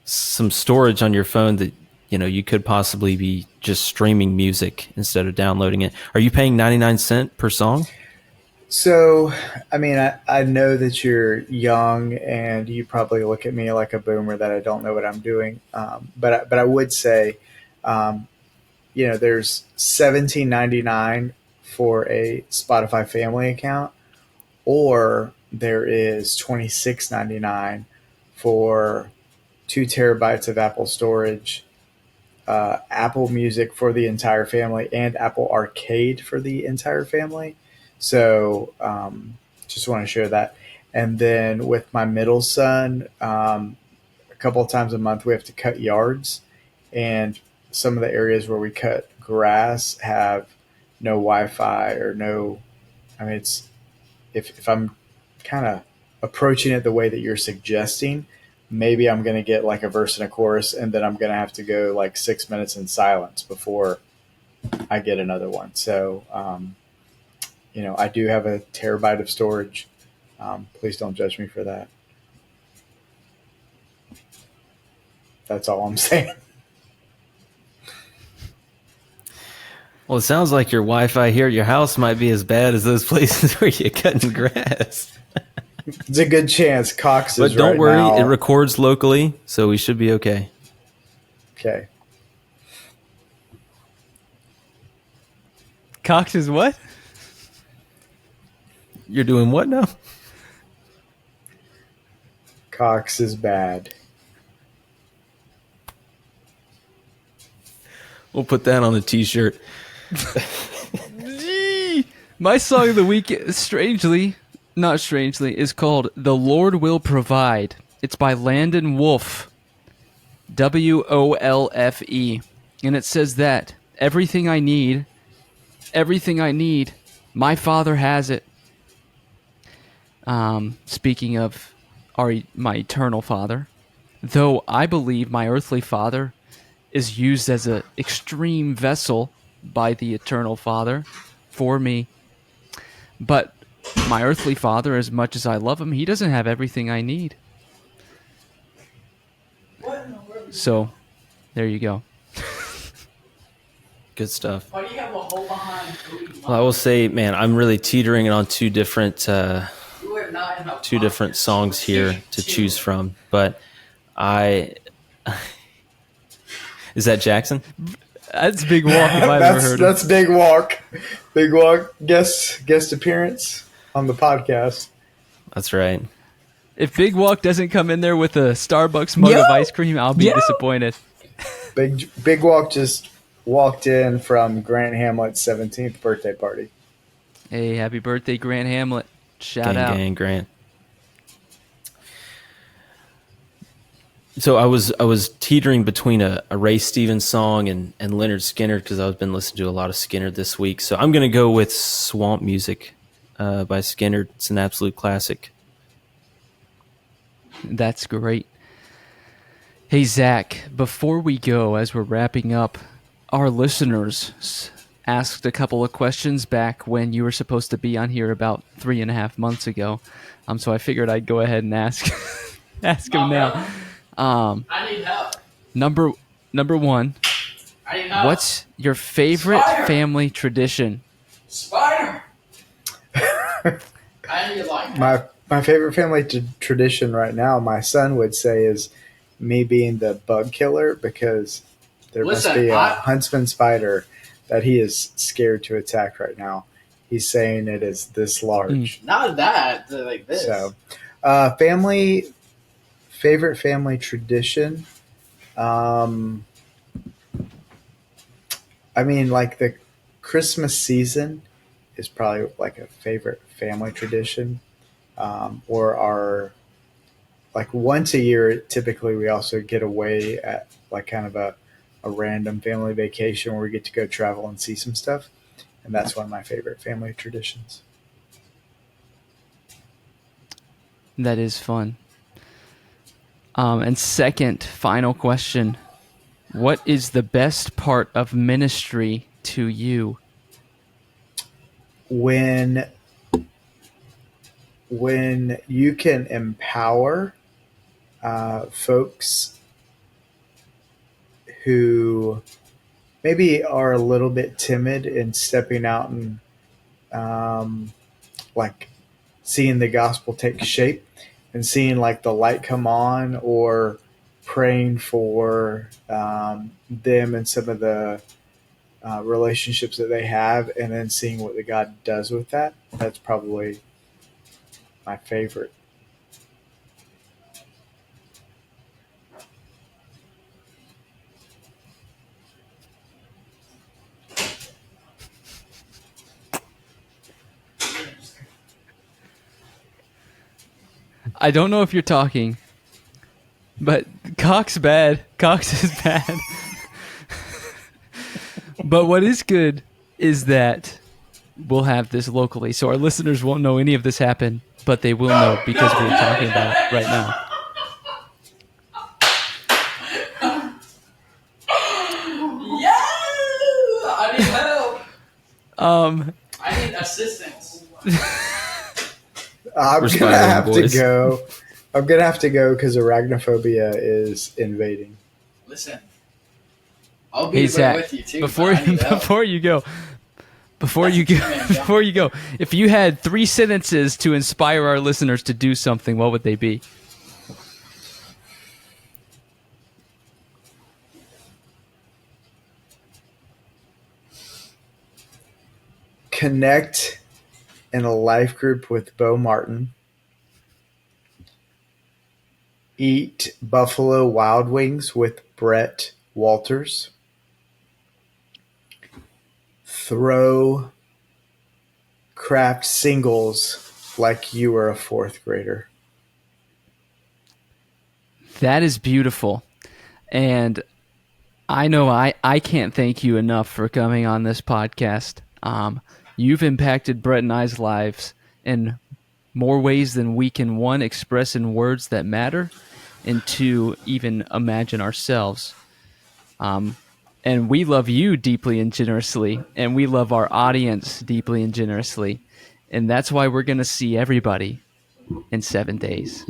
some storage on your phone that you could possibly be just streaming music instead of downloading it. Are you paying 99 cents per song? So, I mean, I know that you're young and you probably look at me like a boomer that I don't know what I'm doing. But I would say, um, there's $17.99 for a Spotify family account, or there is $26.99 for 2 terabytes of Apple storage, Apple Music for the entire family, and Apple Arcade for the entire family. So just want to share that. And then with my middle son, a couple of times a month we have to cut yards, and some of the areas where we cut grass have no Wi-Fi or no. I mean, it's if I'm kind of approaching it the way that you're suggesting, maybe I'm going to get like a verse and a chorus, and then I'm going to have to go like 6 minutes in silence before I get another one. So, I do have a terabyte of storage. Please don't judge me for that. That's all I'm saying. Well, it sounds like your Wi-Fi here at your house might be as bad as those places where you're cutting grass. It's a good chance Cox But is don't right worry, now. it records locally, so we should be okay. Okay. Cox is what? You're doing what now? Cox is bad. We'll put that on a t-shirt. My song of the week, not strangely, is called "The Lord Will Provide." It's by Landon Wolfe, Wolfe, and it says that everything I need, my Father has it. Speaking of my eternal Father, though I believe my earthly father is used as an extreme vessel by the eternal Father for me. But my earthly father, as much as I love him, he doesn't have everything I need. So, there you go. Good stuff. Why do you have a hole behind food? Well, I will say, man, I'm really teetering on two different You are not in a two different songs here to choose from. But I is that Jackson? That's Big Walk if I've ever heard of. That's Big Walk. Big Walk guest appearance on the podcast. That's right. If Big Walk doesn't come in there with a Starbucks mug of ice cream, I'll be disappointed. Big Walk just walked in from Grant Hamlet's 17th birthday party. Hey, happy birthday, Grant Hamlet. Shout out. Gang, Grant. So I was teetering between a Ray Stevens song and Leonard Skinner because I've been listening to a lot of Skinner this week. So I'm going to go with Swamp Music by Skinner. It's an absolute classic. That's great. Hey, Zach, before we go, as we're wrapping up, our listeners asked a couple of questions back when you were supposed to be on here about 3.5 months ago. So I figured I'd go ahead and ask them now. I need help. Number one, I need help. what's your favorite Spider! family tradition? Spider? I need like My favorite family tradition right now, my son would say, is me being the bug killer because there must be a huntsman spider that he is scared to attack right now. He's saying it is this large. Not that, like this. So, favorite family tradition. I mean, like the Christmas season is probably like a favorite family tradition. Or our, like once a year, typically we also get away at like kind of a random family vacation where we get to go travel and see some stuff. And that's one of my favorite family traditions. That is fun. And second, final question. What is the best part of ministry to you? When you can empower folks who maybe are a little bit timid in stepping out and like seeing the gospel take shape and seeing like the light come on, or praying for them and some of the relationships that they have, and then seeing what the God does with that. That's probably my favorite. I don't know if you're talking, but Cox bad. Cox is bad. But what is good is that we'll have this locally, so our listeners won't know any of this happened, but they will know because we're talking about it right now. Yeah! I need help. I need assistance. I'm We're gonna spider have boys. to go. I'm gonna have to go because arachnophobia is invading. Listen. I'll Hey be there Zach, with you too. before but I need help. you go, before you go, if you had 3 sentences to inspire our listeners to do something, what would they be? Connect in a life group with Bo Martin. Eat Buffalo Wild Wings with Brett Walters. Throw craft singles like you were a 4th grader. That is beautiful. And I know I can't thank you enough for coming on this podcast. You've impacted Brett and I's lives in more ways than we can, 1, express in words that matter, and 2, even imagine ourselves. And we love you deeply and generously, and we love our audience deeply and generously. And that's why we're going to see everybody in 7 days.